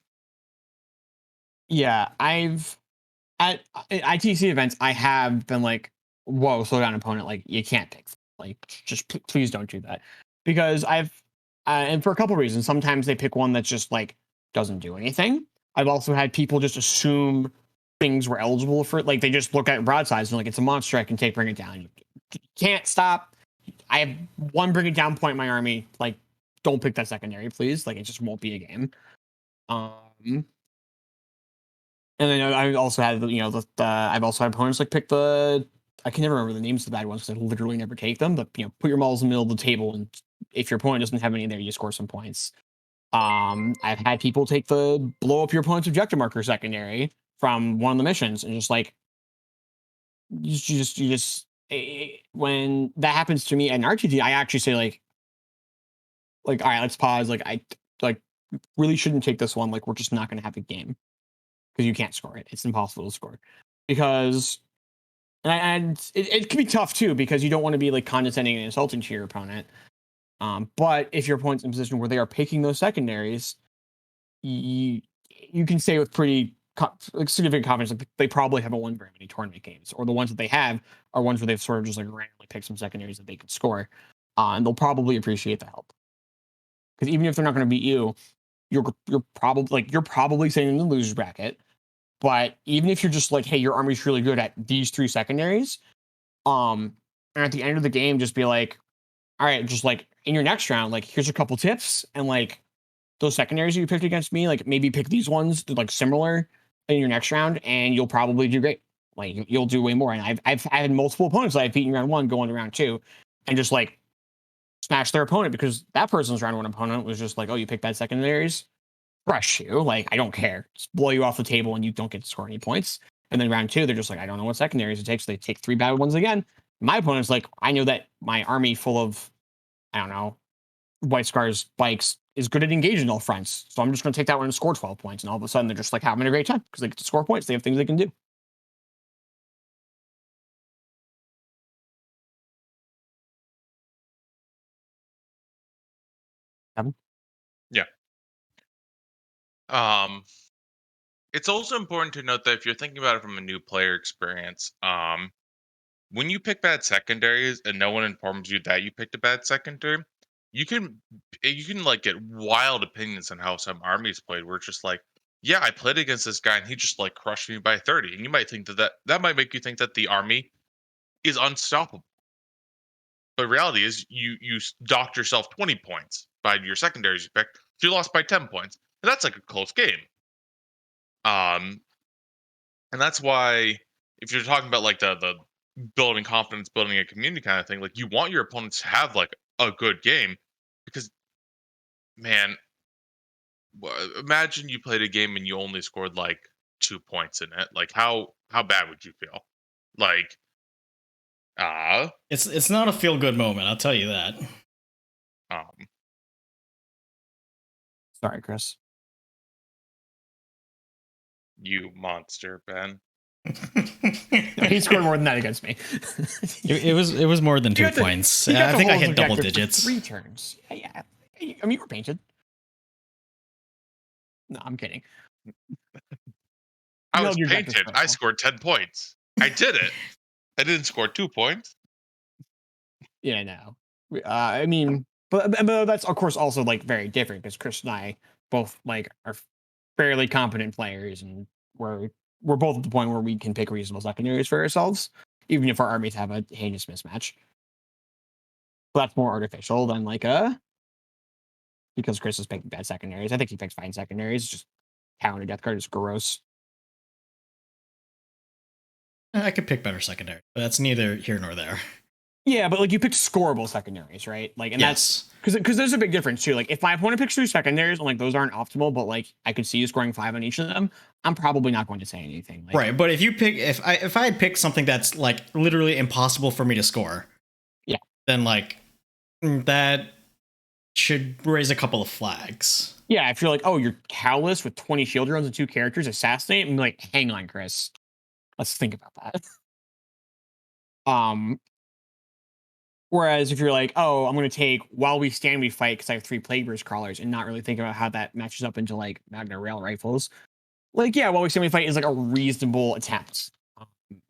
Yeah, at ITC events, I have been like, whoa, slow down, opponent. Like, you can't pick. Like, just please don't do that. Because and for a couple reasons, sometimes they pick one that's just like doesn't do anything. I've also had people just assume things were eligible for it. Like, they just look at broadsides and like, it's a monster, I can take, bring it down. You can't stop. I have one bring it down point in my army. Like, don't pick that secondary, please. Like, it just won't be a game. Um, and then I also had, I've also had opponents like pick the, I can never remember the names of the bad ones because I literally never take them. But put your models in the middle of the table, and if your opponent doesn't have any there, you score some points. I've had people take the blow up your opponent's objective marker secondary from one of the missions, and just like when that happens to me at an RTG, I actually say like all right, let's pause. Like I like really shouldn't take this one. Like we're just not going to have a game because you can't score it. It's impossible to score because and it can be tough too because you don't want to be like condescending and insulting to your opponent. But if your opponent's in a position where they are picking those secondaries, you can say with pretty like significant confidence that they probably haven't won very many tournament games, or the ones that they have are ones where they've sort of just like randomly picked some secondaries that they could score, and they'll probably appreciate the help because even if they're not going to beat you, you're probably sitting in the losers bracket. But even if you're just like, hey, your army's really good at these three secondaries, and at the end of the game, just be like, all right, just like in your next round, like here's a couple tips, and like those secondaries you picked against me, like maybe pick these ones like similar in your next round, and you'll probably do great. Like you'll do way more. And I've had multiple opponents that I've beaten round one going to round two, and just like smash their opponent because that person's round one opponent was just like, oh, you picked bad secondaries, crush you. Like I don't care, just blow you off the table, and you don't get to score any points. And then round two, they're just like, I don't know what secondaries it takes. So they take three bad ones again. My opponent's like, I know that my army full of, I don't know, White Scar's bikes is good at engaging all fronts. So I'm just going to take that one and score 12 points. And all of a sudden, they're just like having a great time because they get to score points. They have things they can do. Kevin? yeah. Um, it's also important to note that if you're thinking about it from a new player experience, when you pick bad secondaries and no one informs you that you picked a bad secondary, you can like get wild opinions on how some armies played. Where it's just like, yeah, I played against this guy and he just like crushed me by 30, and you might think that might make you think that the army is unstoppable. But reality is, you docked yourself 20 points by your secondaries you picked, so you lost by 10 points, and that's like a close game. Um, and that's why if you're talking about like the building confidence, building a community kind of thing, like you want your opponents to have like a good game, because man, imagine you played a game and you only scored like 2 points in it. Like how bad would you feel? Like uh It's not a feel good moment, I'll tell you that. um Sorry, Chris. you monster, Ben. No, he scored more than that against me. It was more than You 2 got to- points. he got I to think I hold his hit double objective for digits. 3 turns. Yeah. I mean, you were painted. No, I'm kidding. I You was held your objectives painted. for a I while. scored 10 points. I did it. I didn't score 2 points. Yeah, no. I mean, but that's of course also like very different because Chris and I both like are fairly competent players, and we're both at the point where we can pick reasonable secondaries for ourselves, even if our armies have a heinous mismatch. But that's more artificial than like because Chris is picking bad secondaries. I think he picks fine secondaries. It's just counter death card is gross. I could pick better secondary, but that's neither here nor there. Yeah, but like you pick scoreable secondaries, right? Like, and Yes. that's because there's a big difference too. Like, if my opponent picks 3 secondaries and like those aren't optimal, but like I could see you scoring 5 on each of them, I'm probably not going to say anything. Like, Right, but if I had picked something that's like literally impossible for me to score, yeah, then like that should raise a couple of flags. yeah. If you're like, oh, you're Callus with 20 shield runs and 2 characters, assassinate, and like, hang on, Chris, let's think about that. Um, Whereas if you're like, oh, I'm going to take while we stand, we fight because I have 3 Plague Burst crawlers and not really think about how that matches up into like Magna Rail rifles. Like, yeah, while we stand, we fight is like a reasonable attempt.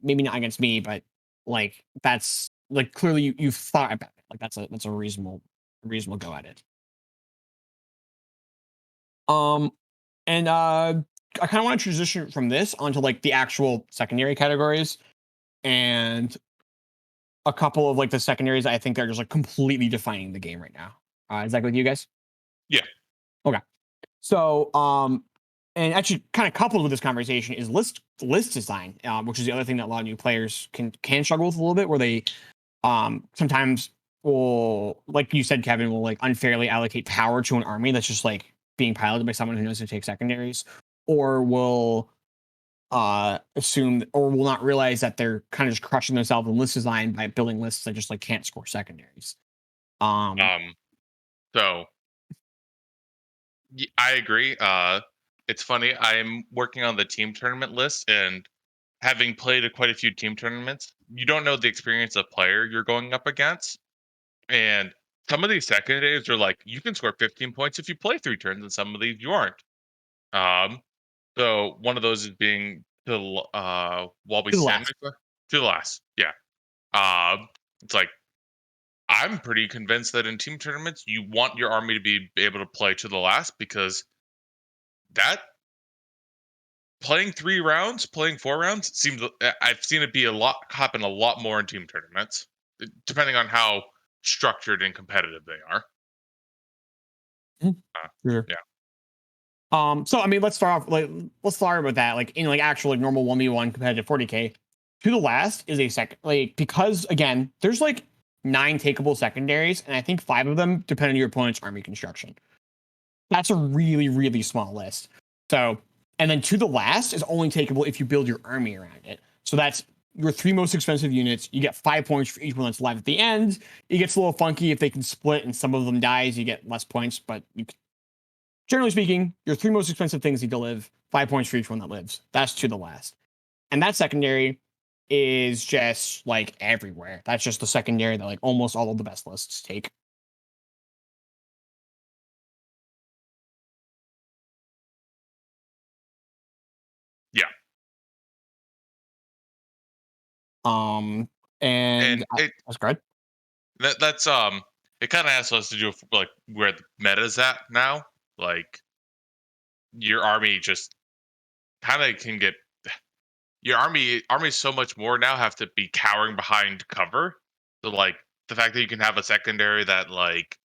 Maybe not against me, but like that's like clearly you've thought about it. Like that's a reasonable go at it. Um, and I kind of want to transition from this onto like the actual secondary categories and a couple of like the secondaries I think they're just like completely defining the game right now. Is that good with you guys? Yeah. Okay. So, and actually, kind of coupled with this conversation is list design, which is the other thing that a lot of new players can struggle with a little bit, where they sometimes will, like you said, Kevin, will like unfairly allocate power to an army that's just like being piloted by someone who knows how to take secondaries, or will assume or will not realize that they're kind of just crushing themselves in list design by building lists that just like can't score secondaries. Um. So I agree. It's funny. I'm working on the team tournament list, and having played quite a few team tournaments, you don't know the experience of player you're going up against. And some of these secondaries are like you can score 15 points if you play 3 turns, and some of these you aren't. Um, so one of those is being while we To the stand last. to the last. Yeah. It's like I'm pretty convinced that in team tournaments you want your army to be able to play to the last, because that playing 3 rounds, playing 4 rounds seems I've seen it be a lot happen a lot more in team tournaments, depending on how structured and competitive they are. Sure. Yeah. So I mean, let's start with that. Like in like actual like normal 1v1 competitive 40k, to the last is a second like because again, there's like 9 takeable secondaries, and I think 5 of them depend on your opponent's army construction. That's a really, really small list. So, and then to the last is only takeable if you build your army around it. So that's your 3 most expensive units. You get 5 points for each one that's alive at the end. It gets a little funky if they can split and some of them dies, you get less points, but generally speaking, your 3 most expensive things need to live, 5 points for each one that lives. That's to the last. And that secondary is just like everywhere. That's just the secondary that like almost all of the best lists take. Yeah. Um, And and that's good. that's it kind of has us to do with like where the meta's at now. Like your army just kind of can get your army so much more now have to be cowering behind cover. So like the fact that you can have a secondary that like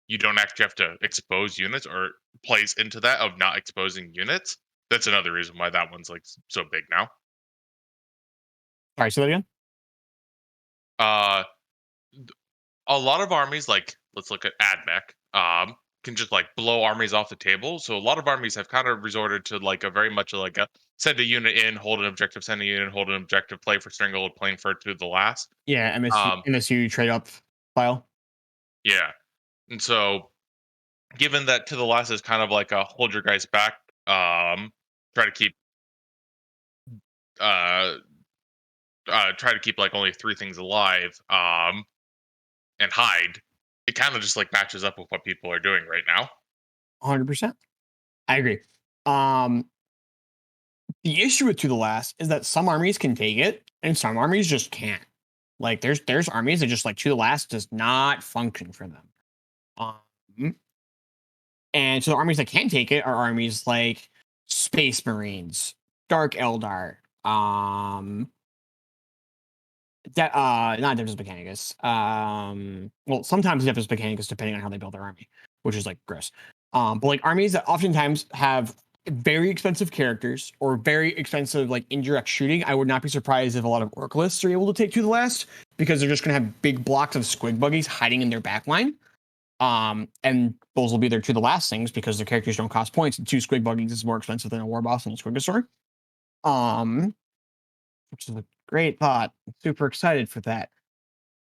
you don't actually have to expose units or plays into that of not exposing units. That's another reason why that one's like so big now. All right, say that again. Uh, a lot of armies, like let's look at AdMech, can just like blow armies off the table. So a lot of armies have kind of resorted to like a very much like a send a unit in, hold an objective, send a unit, hold an objective, play for Strangled, playing for it to the last. Yeah, Um, MSU trade up file. yeah, and so given that to the last is kind of like a hold your guys back, try to keep uh try to keep like only 3 things alive, and hide. It kind of just like matches up with what people are doing right now. 100%. I agree. Um, the issue with To the Last is that some armies can take it and some armies just can't. Like there's armies that just like To the Last does not function for them. Um, and so the armies that can take it are armies like Space Marines, Dark Eldar, not Adeptus Mechanicus. Well, sometimes Adeptus Mechanicus, depending on how they build their army, which is like gross. But like armies that oftentimes have very expensive characters or very expensive like indirect shooting, I would not be surprised if a lot of orc lists are able to take To the Last because they're just going to have big blocks of squig buggies hiding in their backline. And those will be their 2 the last things because their characters don't cost points. And 2 squig buggies is more expensive than a war boss and a squigosaur. Which is a great thought. I'm super excited for that.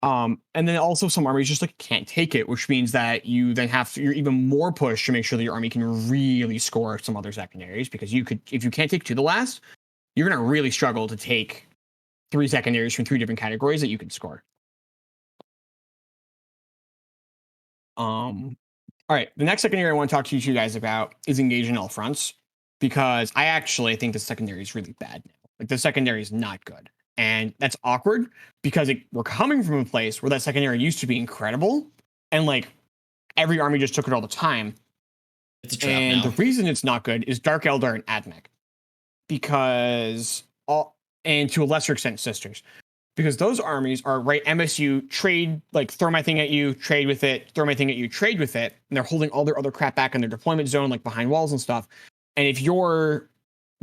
And then also some armies just like can't take it, which means that you then you're even more pushed to make sure that your army can really score some other secondaries, because if you can't take 2 the last, you're going to really struggle to take 3 secondaries from 3 different categories that you can score. All right, the next secondary I want to talk to you guys about is engage in all fronts, because I actually think the secondary is really bad now. Like, the secondary is not good. And that's awkward because we're coming from a place where that secondary used to be incredible, and like every army just took it all the time. It's a trap and now. The reason it's not good is Dark Eldar and Admech, and to a lesser extent Sisters, because those armies are right MSU trade, like throw my thing at you, trade with it, throw my thing at you, trade with it, and they're holding all their other crap back in their deployment zone, like behind walls and stuff. And if you're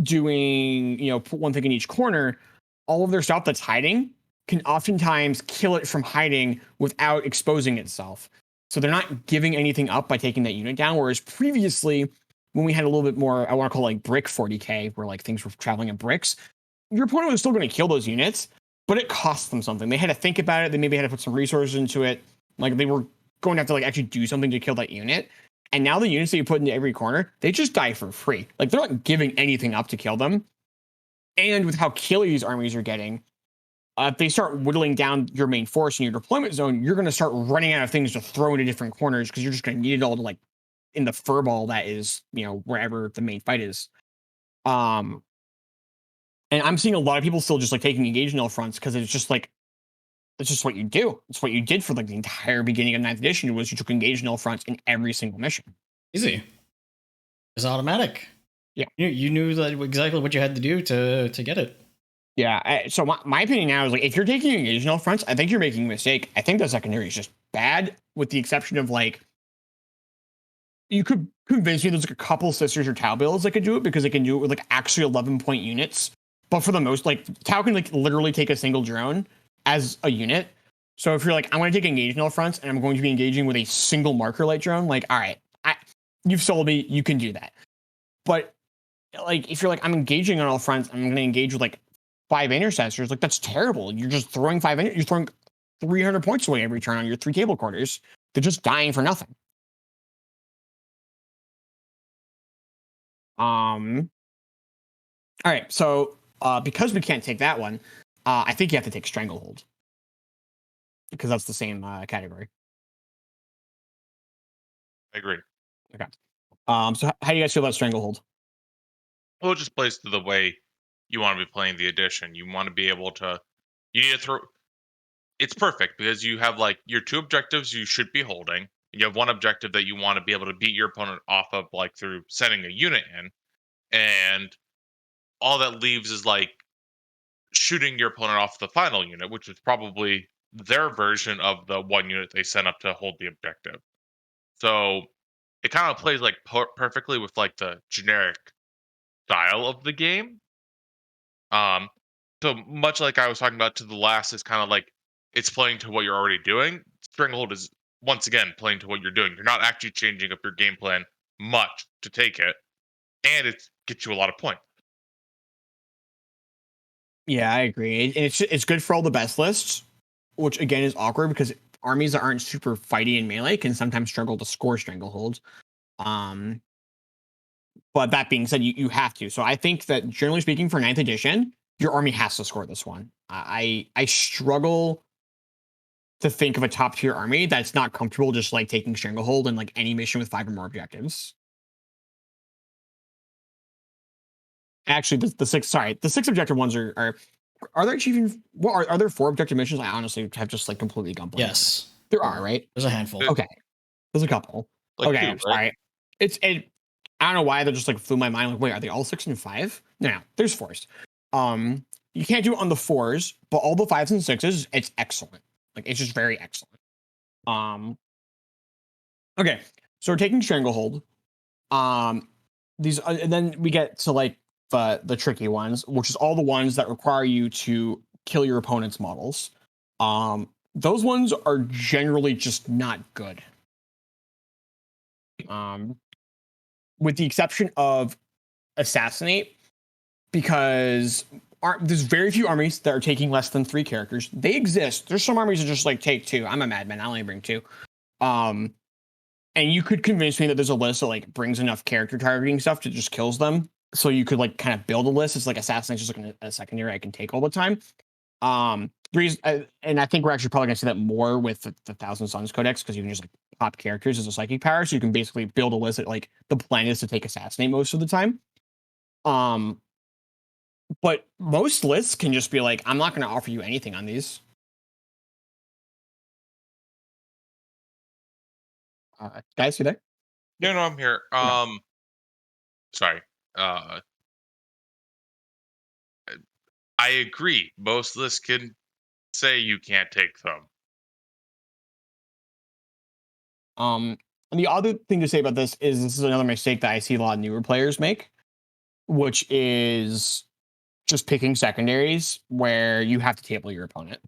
doing, put one thing in each corner, all of their stuff that's hiding can oftentimes kill it from hiding without exposing itself. So they're not giving anything up by taking that unit down. Whereas previously, when we had a little bit more, I want to call like brick 40k, where like things were traveling in bricks, your opponent was still going to kill those units, but it cost them something. They had to think about it. They maybe had to put some resources into it. Like, they were going to have to like actually do something to kill that unit. And now the units that you put into every corner, they just die for free. Like, they're not giving anything up to kill them. And with how killy these armies are getting, if they start whittling down your main force in your deployment zone, you're going to start running out of things to throw into different corners, because you're just going to need it all to like in the furball that is, wherever the main fight is. And I'm seeing a lot of people still just like taking engage in all fronts, because it's just what you do. It's what you did for like the entire beginning of 9th edition, was you took engage in all fronts in every single mission. Easy. It's automatic. Yeah. You knew that exactly what you had to do to get it. Yeah. So my opinion now is, like, if you're taking engage in all fronts, I think you're making a mistake. I think the secondary is just bad, with the exception of like, you could convince me there's like a couple Sisters or Tau builds that could do it, because they can do it with like actually 11-point units. But for the most, like, Tau can like literally take a single drone as a unit. So if you're like, I'm going to take engage in all fronts and I'm going to be engaging with a single marker light drone, like, all right, you've sold me. You can do that. But like, if you're like, I'm engaging on all fronts, I'm going to engage with like 5 intercessors, like, that's terrible. You're just throwing you're throwing 300 points away every turn on your 3 cable quarters. They're just dying for nothing. All right, so because we can't take that one, I think you have to take Stranglehold, because that's the same category. I agree. Okay. So how do you guys feel about Stranglehold? Well, it just plays to the way you want to be playing the edition. You want to be able to. You need to throw. It's perfect because you have like your 2 objectives you should be holding. You have 1 objective that you want to be able to beat your opponent off of, like through sending a unit in, and all that leaves is like shooting your opponent off the final unit, which is probably their version of the 1 unit they sent up to hold the objective. So it kind of plays like perfectly with like the generic style of the game. So much like I was talking about to the last, is kind of like it's playing to what you're already doing. Stranglehold is once again playing to what you're doing. You're not actually changing up your game plan much to take it, and it gets you a lot of points. Yeah, I agree. And it's good for all the best lists, which again is awkward because armies that aren't super fighty in melee can sometimes struggle to score Stranglehold. But that being said, you have to. So I think that generally speaking, for 9th edition, your army has to score this one. I struggle to think of a top tier army that's not comfortable just like taking Stranglehold in like any mission with 5 or more objectives. Actually, the 6 objective ones are there achieving? What are there 4 objective missions? I honestly have just like completely gone blank. Yes, there are, right? There's a handful. Okay, there's a couple. Like okay, 2, sorry. right? I don't know why that just like flew my mind. Like, wait, are they all 6 and 5? No, there's 4s. You can't do it on the 4s, but all the 5s and 6s, it's excellent. Like, it's just very excellent. Okay, so we're taking Stranglehold. These and then we get to like the tricky ones, which is all the ones that require you to kill your opponent's models. Those ones are generally just not good. With the exception of assassinate, because there's very few armies that are taking less than 3 characters. They exist. There's some armies that just like take 2. I'm a madman. I only bring 2. And you could convince me that there's a list that like brings enough character targeting stuff to just kills them. So you could like kind of build a list. It's like assassination just like a secondary I can take all the time. And I think we're actually probably gonna see that more with the Thousand Suns Codex, because you can just like pop characters as a psychic power, so you can basically build a list that like the plan is to take assassinate most of the time. But most lists can just be like, I'm not going to offer you anything on these. Guys, you there? Yeah, no, I'm here. Okay. Sorry. I agree. Most lists can say you can't take them. And the other thing to say about this is another mistake that I see a lot of newer players make, which is just picking secondaries where you have to table your opponent.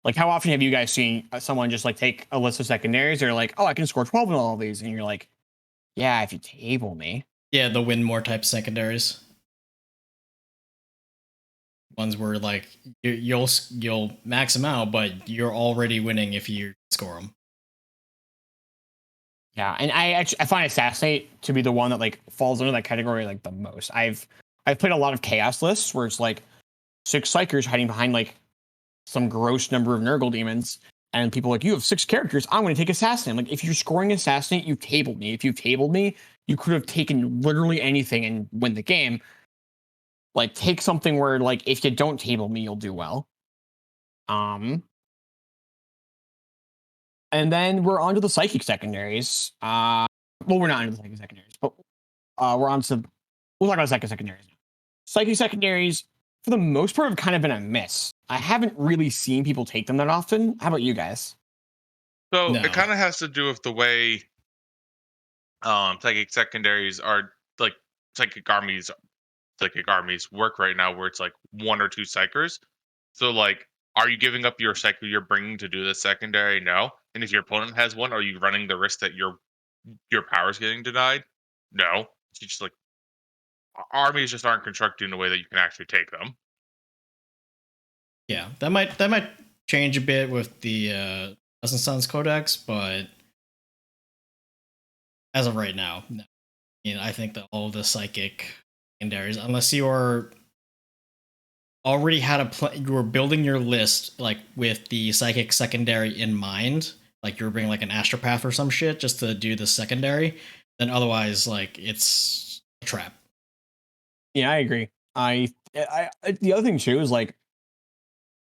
Like, how often have you guys seen someone just like take a list of secondaries? They're like, oh, I can score 12 in all of these. And you're like, yeah, if you table me. Yeah, the win more type secondaries. Ones where like you'll max them out, but you're already winning if you score them. Yeah, and I find assassinate to be the one that like falls under that category like the most. I've played a lot of chaos lists where it's like 6 psychers hiding behind like some gross number of Nurgle demons, and people are like, you have 6 characters, I'm going to take assassinate. Like, if you're scoring assassinate, you tabled me. If you tabled me, you could have taken literally anything and win the game. Like, take something where like if you don't table me, you'll do well. And then we're on to the psychic secondaries. Well, we're not into the psychic secondaries, but we're on to we'll talk about psychic secondaries. Psychic secondaries, for the most part, have kind of been a miss. I haven't really seen people take them that often. How about you guys? So No. it kind of has to do with the way psychic secondaries are, like psychic armies work right now, where it's like 1 or 2 psychers. So like, are you giving up your psyker you're bringing to do the secondary? No. And if your opponent has one, are you running the risk that your power's getting denied? No. It's just like, armies just aren't constructed in a way that you can actually take them. Yeah, that might change a bit with the Thousand Suns Codex, but as of right now, no. I think that all of the psychic secondaries, unless you are already had a plan, you were building your list like with the psychic secondary in mind, like you were bringing like an astropath or some shit just to do the secondary, then otherwise like it's a trap. Yeah, I agree. I the other thing too is like,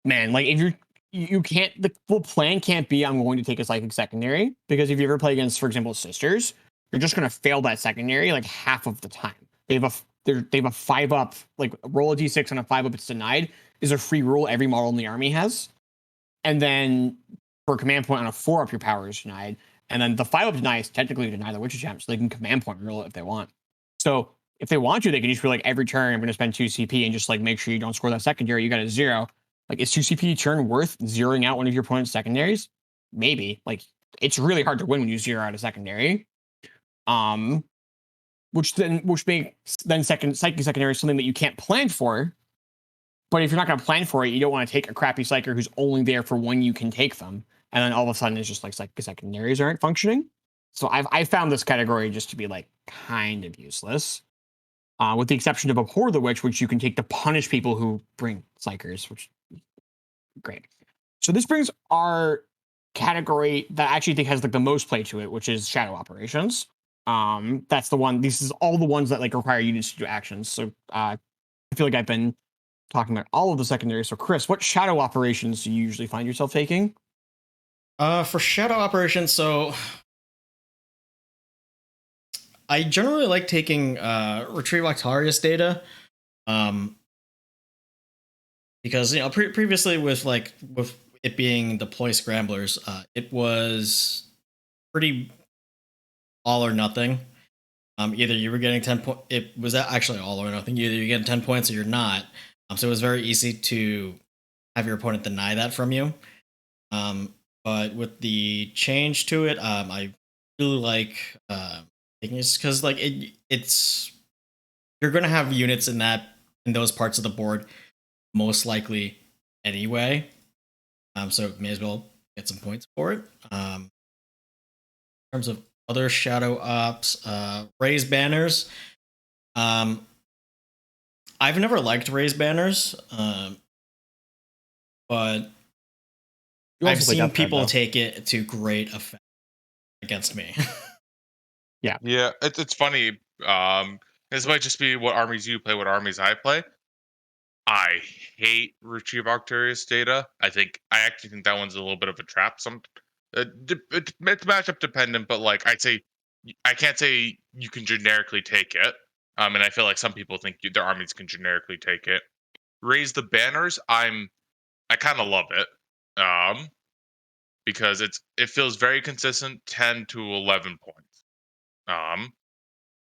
man, like if you can't, the full plan can't be I'm going to take a psychic secondary, because if you ever play against, for example, sisters, you're just going to fail that secondary like half of the time. They have a 5-up, like roll a d6 on a 5-up, it's denied, is a free rule every model in the army has. And then for a command point on a 4-up, your power is denied. And then the 5-up deny is technically deny the witch attempt, so they can command point roll it if they want. So if they want to, they can just be like, every turn I'm going to spend 2 CP and just like make sure you don't score that secondary. You got a 0. Like, is 2 CP turn worth zeroing out one of your opponent's secondaries? Maybe. Like, it's really hard to win when you zero out a secondary. Which makes then psychic secondary something that you can't plan for. But if you're not going to plan for it, you don't want to take a crappy psyker who's only there for when you can take them, and then all of a sudden it's just like secondaries aren't functioning. So I found this category just to be like kind of useless, with the exception of Abhor the Witch, which you can take to punish people who bring psychers, which great. So this brings our category that I actually think has like the most play to it, which is shadow operations. That's the one. This is all the ones that like require units to do actions. So I feel like I've been talking about all of the secondaries. So Chris, what shadow operations do you usually find yourself taking? For shadow operations, so I generally like taking retrieve Octarius data, because previously with it being deploy scramblers, it was pretty all or nothing. Either you were getting 10 points, it was actually all or nothing. Either you're getting 10 points or you're not. So it was very easy to have your opponent deny that from you. But with the change to it, I really like taking it because like it's you're gonna have units in those parts of the board most likely anyway. So may as well get some points for it. In terms of other shadow ops, raise banners. I've never liked raise banners, but You I've also play seen Death Guard, people though. take it to great effect against me. Yeah, it's funny. This might just be what armies you play, what armies I play. I hate retrieve Octarius data. I actually think that one's a little bit of a trap. It's matchup dependent, but like I can't say you can generically take it. And I feel like some people think their armies can generically take it. Raise the banners. I kind of love it. Because it feels very consistent, 10 to 11 points.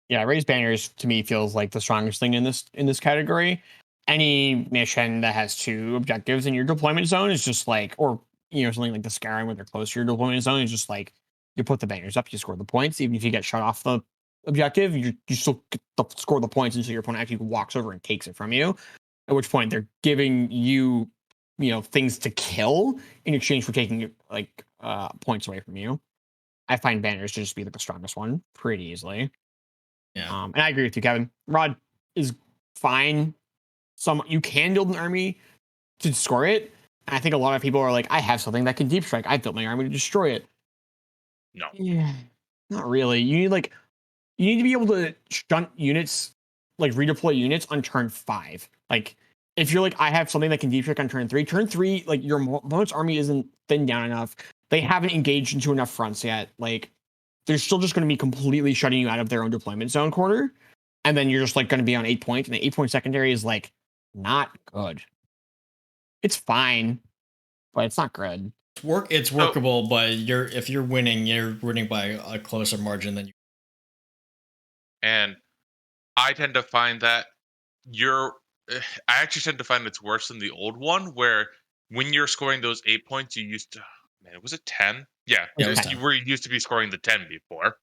Yeah, raised banners to me feels like the strongest thing in this category. Any mission that has two objectives in your deployment zone is just like, or something like the Skyrim where they're close to your deployment zone is just like you put the banners up, you score the points. Even if you get shut off the objective, you still get score the points until your opponent actually walks over and takes it from you. At which point they're giving you, things to kill in exchange for taking like points away from you. I find banners to just be like the strongest one pretty easily. Yeah. And I agree with you, Kevin. Rod is fine. You can build an army to score it. And I think a lot of people are like, I have something that can deep strike. I built my army to destroy it. No. Yeah, not really. You need to be able to stunt units, like redeploy units on turn 5. Like if you're like, I have something that can deep strike on turn 3. Turn 3, like your opponent's army isn't thinned down enough. They haven't engaged into enough fronts yet. Like they're still just going to be completely shutting you out of their own deployment zone corner. And then you're just like going to be on 8 points. And the 8-point secondary is like not good. It's fine, but it's not good. It's workable, but if you're winning by a closer margin than you. And I tend to find that you're. I actually tend to find it's worse than the old one, where when you're scoring those 8 points, you used to. Man, was it 10? Yeah, Yeah, it was you 10. were used to be scoring the 10 before.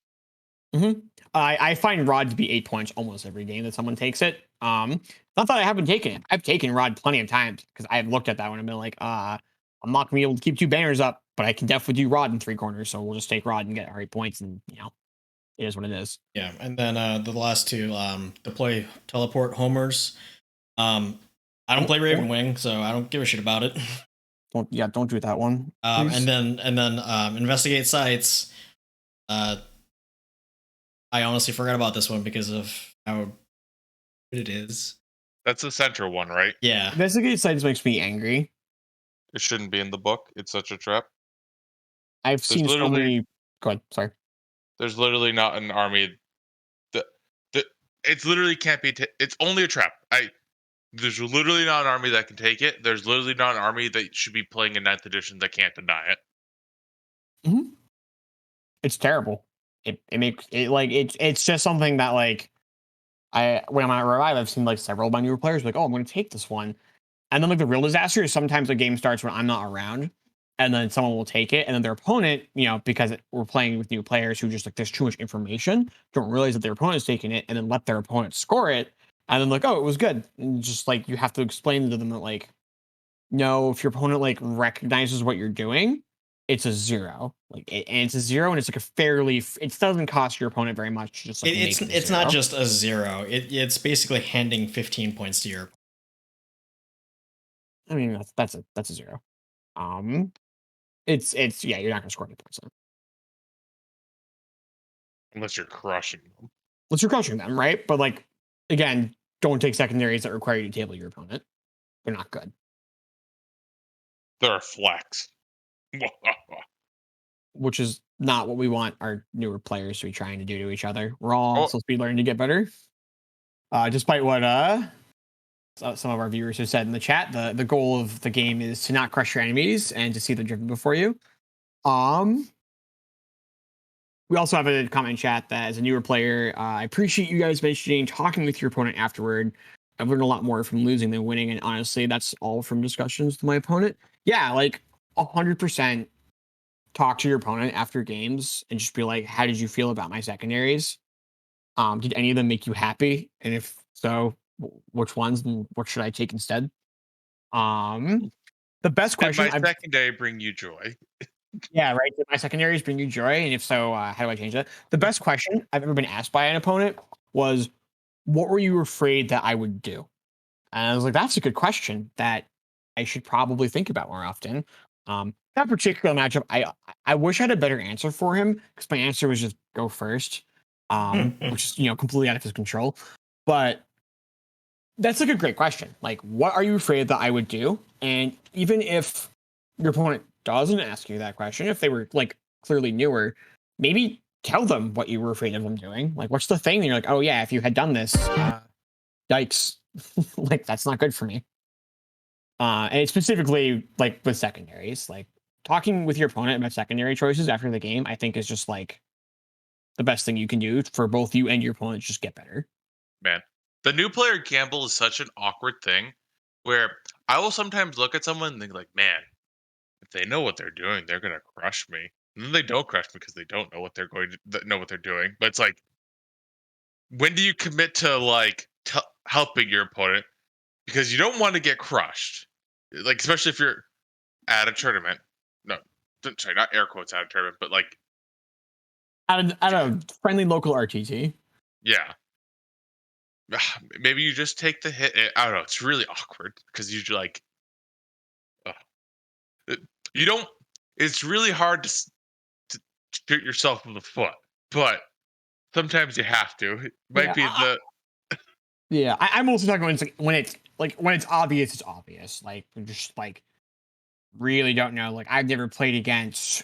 Mm-hmm. I find Rod to be 8 points almost every game that someone takes it. Not that I haven't taken it. I've taken Rod plenty of times because I've looked at that one and been like, I'm not gonna be able to keep 2 banners up, but I can definitely do Rod in 3 corners. So we'll just take Rod and get our 8 points, and it is what it is. Yeah, and then the last two, deploy teleport homers. I don't play Raven Wing, so I don't give a shit about it. Don't do that one. And then investigate sites. I honestly forgot about this one because of how good it is. That's the center one, right? Yeah. Investigate sites makes me angry. It shouldn't be in the book. It's such a trap. I've seen so many. Go ahead. Sorry. There's literally not an army that it's literally can't be. It's only a trap. There's literally not an army that can take it. There's literally not an army that should be playing in 9th edition that can't deny it. Mm-hmm. It's terrible. It makes it like it's just something that like when I'm at Revive, I've seen like several of my newer players be like, oh, I'm going to take this one, and then like the real disaster is sometimes the game starts when I'm not around, and then someone will take it, and then their opponent, because we're playing with new players who just like there's too much information, don't realize that their opponent's taking it, and then let their opponent score it, and then like, oh, it was good, and just like you have to explain to them that like, no, if your opponent like recognizes what you're doing, it's a 0. And it's a 0, and it's like a fairly. It doesn't cost your opponent very much. Just like It's not just a 0. It's basically handing 15 points to your. I mean, that's a 0. It's yeah, you're not gonna score any points on it. Unless you're crushing them. Unless you're crushing them, right? But like again, don't take secondaries that require you to table your opponent. They're not good. They're a flex. Which is not what we want our newer players to be trying to do to each other. We're all supposed to be learning to get better. Despite what some of our viewers have said in the chat, the goal of the game is to not crush your enemies and to see them driven before you. We also have a comment in chat that as a newer player, I appreciate you guys mentioning talking with your opponent afterward. I've learned a lot more from losing than winning, and honestly, that's all from discussions with my opponent. Yeah, like 100% talk to your opponent after games and just be like, how did you feel about my secondaries? Did any of them make you happy? And if so, which ones and what should I take instead? Um, the best Did question my I've secondary bring you joy? Yeah, right. Did my secondaries bring you joy? And if so, how do I change that? The best question I've ever been asked by an opponent was, what were you afraid that I would do? And I was like, that's a good question that I should probably think about more often. That particular matchup, I wish I had a better answer for him because my answer was just go first, which is completely out of his control. But that's like a great question. Like, what are you afraid that I would do? And even if your opponent doesn't ask you that question, if they were like clearly newer, maybe tell them what you were afraid of them doing. Like, what's the thing? And you're like, oh yeah, if you had done this, yikes, like that's not good for me. And it's specifically like with secondaries, like talking with your opponent about secondary choices after the game, I think is just like the best thing you can do for both you and your opponent. Just get better. Man, the new player gamble is such an awkward thing where I will sometimes look at someone and think like, man, if they know what they're doing, they're gonna crush me. And then they don't crush me because they don't know what they're going to know what they're doing. But it's like, when do you commit to like helping your opponent? Because you don't want to get crushed. Like especially if you're at a tournament. No, sorry, not air quotes at a tournament, but like, At a friendly local RTT. yeah. Maybe you just take the hit. I don't know. It's really awkward because you're like, ugh. You don't. It's really hard to shoot yourself in the foot, but sometimes you have to. It might Yeah, be the I'm also talking when it's obvious, it's obvious. Like we just like really don't know. Like I've never played against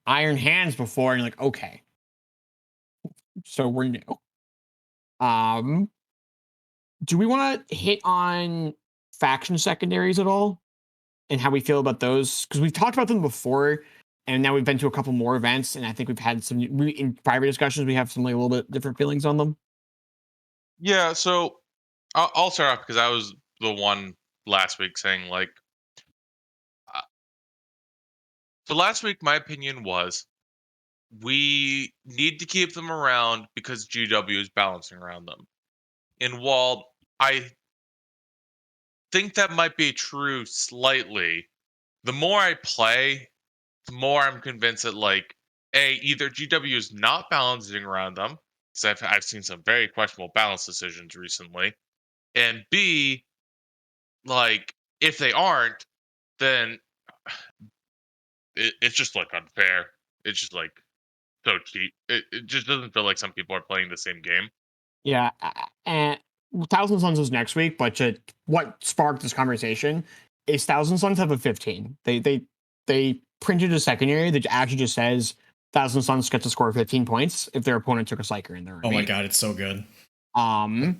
Iron Hands before, and you're like, okay, so we're new. Um, do we want to hit on faction secondaries at all and how we feel about those? Because we've talked about them before, and now we've been to a couple more events, and I think we've had some in private discussions. We have some like a little bit different feelings on them. yeah. So I'll start off because I was the one last week saying like, uh, so last week my opinion was we need to keep them around because GW is balancing around them. And while I think that might be true slightly, the more I play, the more I'm convinced that like either GW is not balancing around them because I've seen some very questionable balance decisions recently, and B, like if they aren't, then it's just like unfair. It's just like so cheap. It just doesn't feel like some people are playing the same game. Yeah, and Thousand Suns is next week, but what sparked this conversation is Thousand Suns have a 15. They printed a secondary that actually just says Thousand Suns get to score 15 points if their opponent took a psyker in their Oh my army. god, it's so good. And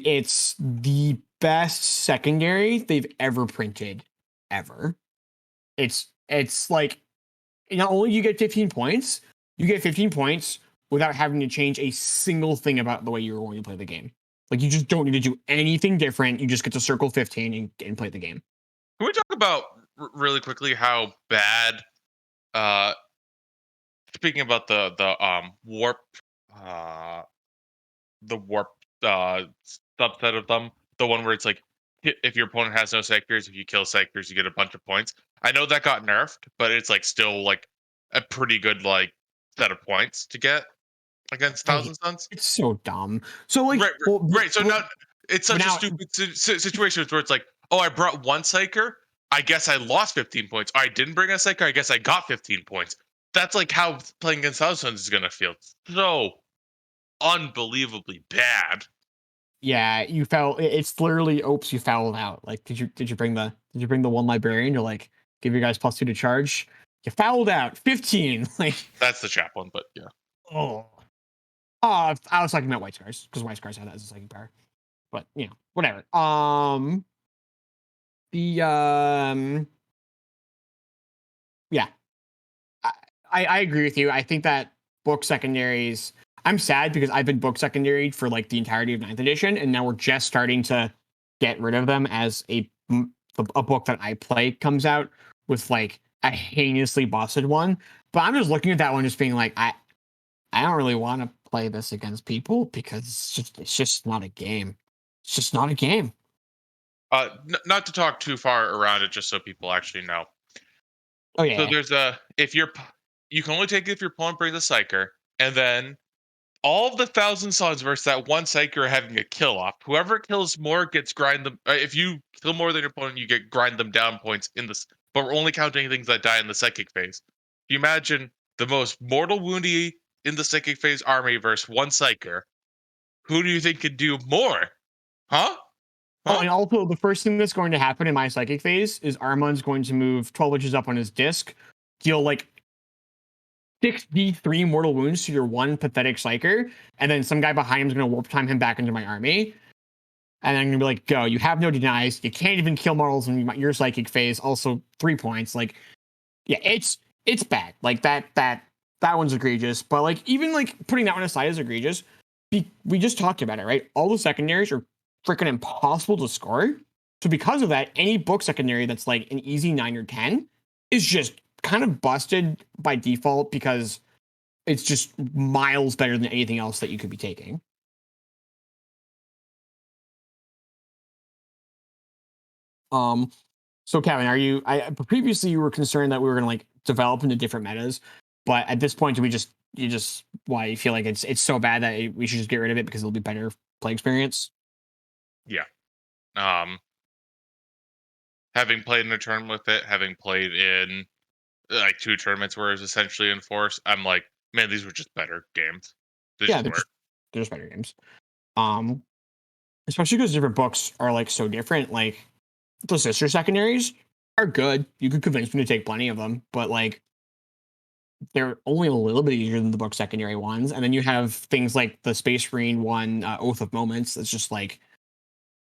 it's the best secondary they've ever printed, ever. It's like not only you get 15 points, you get 15 points without having to change a single thing about the way you're going to play the game. Like you just don't need to do anything different. You just get to circle 15 and play the game. Can we talk about really quickly how bad? Uh, Speaking about uh, the warp subset of them, the one where it's like if your opponent has no sectors, if you kill sectors, you get a bunch of points. I know that got nerfed, but it's like still like a pretty good like set of points to get against I, Thousand Suns. it's so dumb. So like, Right, right. So now it's but such a now, stupid situation where it's like, oh, I brought one psyker. I guess I lost 15 points. I didn't bring a psyker. I guess I got 15 points. That's like how playing against Thousand Suns is gonna feel. So unbelievably bad. yeah, you fell. It's literally, oops, you fouled out. Like, did you bring the one librarian to like give you guys +2 to charge? You fouled out 15. Like, That's the chaplain, but yeah. oh. I was talking about White Scars because White Scars had that as a psychic power. But whatever. The Yeah, I, I agree with you. I think that book secondaries. I'm sad because I've been book secondary for like the entirety of ninth edition, and now we're just starting to get rid of them as a book that I play comes out. with like a heinously busted one. But I'm just looking at that one, just being like, I don't really want to play this against people because it's just not a game. It's just not a game. Not to talk too far around it, just so people actually know. Oh So yeah. there's a if you're you can only take it if your opponent brings a psyker, and then all of the thousand suns versus that one psyker are having a kill off. Whoever kills more gets grind them. If you kill more than your opponent, you get grind them down points in this. But we're only counting things that die in the psychic phase. You imagine the most mortal woundy in the psychic phase army versus one psyker. Who do you think could do more? Huh? Oh, Huh? and also the first thing that's going to happen in my psychic phase is Armand's going to move 12 inches up on his disc, deal like 6d3 mortal wounds to your one pathetic psyker, and then some guy behind him is going to warp time him back into my army. And I'm going to be like, go, you have no denies. You can't even kill mortals in your psychic phase. Also, 3 points. Like, yeah, it's bad. Like that one's egregious. But like even like putting that one aside as egregious, we just talked about it, right? All the secondaries are freaking impossible to score. So because of that, any book secondary that's like an easy 9 or 10 is just kind of busted by default because it's just miles better than anything else that you could be taking. Um, so Kevin, are you? Previously you were concerned that we were going to like develop into different metas, but at this point, do we just you just why you feel like it's so bad that we should just get rid of it because it'll be better play experience? Yeah. Um, having played in a tournament with it, having played in like 2 tournaments where it was essentially enforced, I'm like, man, these were just better games. They Yeah, just were. they're just better games. Um, Especially because different books are like so different. Like the sister secondaries are good. You could convince me to take plenty of them, but like they're only a little bit easier than the book secondary ones. And then you have things like the Space Marine one, Oath of Moments. It's just like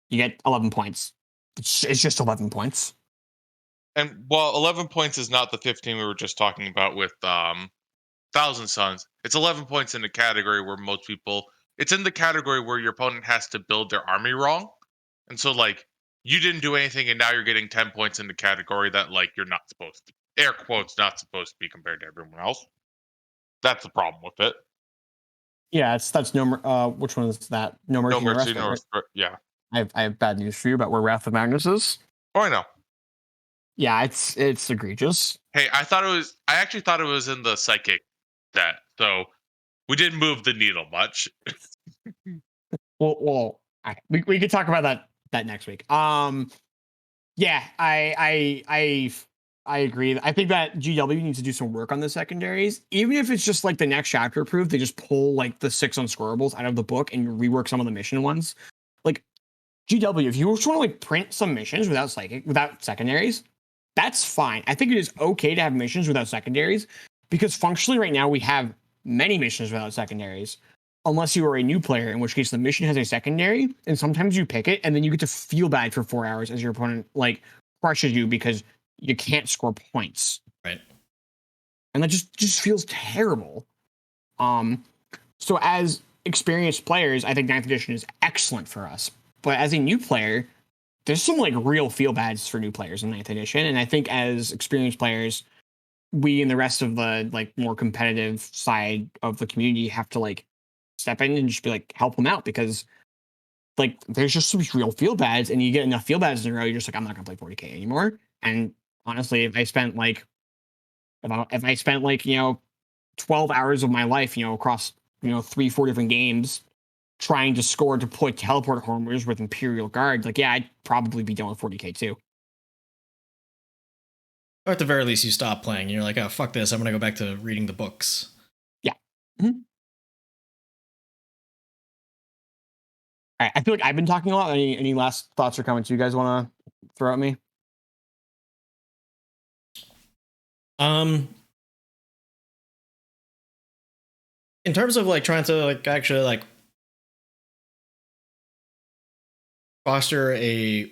you get 11 points. It's just 11 points. And while 11 points is not the 15 we were just talking about with Thousand Suns, it's 11 points in the category where most people, it's in the category where your opponent has to build their army wrong. And so, like, you didn't do anything, and now you're getting 10 points in the category that, like, you're not supposed to, air quotes, not supposed to be compared to everyone else. That's the problem with it. Yeah, that's no. Which one is that? No No mercy, no mercy, respite. no Right? respect. Yeah. I have bad news for you about where Wrath of Magnus is. Oh, I know. Yeah, it's egregious. Hey, I actually thought it was in the psychic set. So we didn't move the needle much. We could talk about that next week. Yeah, I agree. I think that GW needs to do some work on the secondaries, even if it's just like the next chapter approved. They just pull like the 6 unscorables out of the book and rework some of the mission ones. Like GW, if you just want to like print some missions without secondaries, that's fine. I think it is okay to have missions without secondaries because functionally right now we have many missions without secondaries. Unless you are a new player, in which case the mission has a secondary, and sometimes you pick it, and then you get to feel bad for 4 hours as your opponent like crushes you because you can't score points, Right. and that just feels terrible. Um, so as experienced players, I think ninth edition is excellent for us. But as a new player, there's some like real feel bads for new players in ninth edition, and I think as experienced players, we and the rest of the like more competitive side of the community have to like step in and just be like help them out because like there's just some real feel bads, and you get enough feel bads in a row, you're just like I'm not gonna play 40k anymore. And honestly, if I spent like 12 hours of my life across 3-4 different games trying to score deploy teleport homers with Imperial Guard, like yeah, I'd probably be done with 40k too. Or at the very least, you stop playing. You're like, oh, fuck this. I'm going to go back to reading the books. Yeah. Mhm. All right, I feel like I've been talking a lot. Any last thoughts or comments you guys want to throw at me? Um, in terms of like trying to like actually like foster a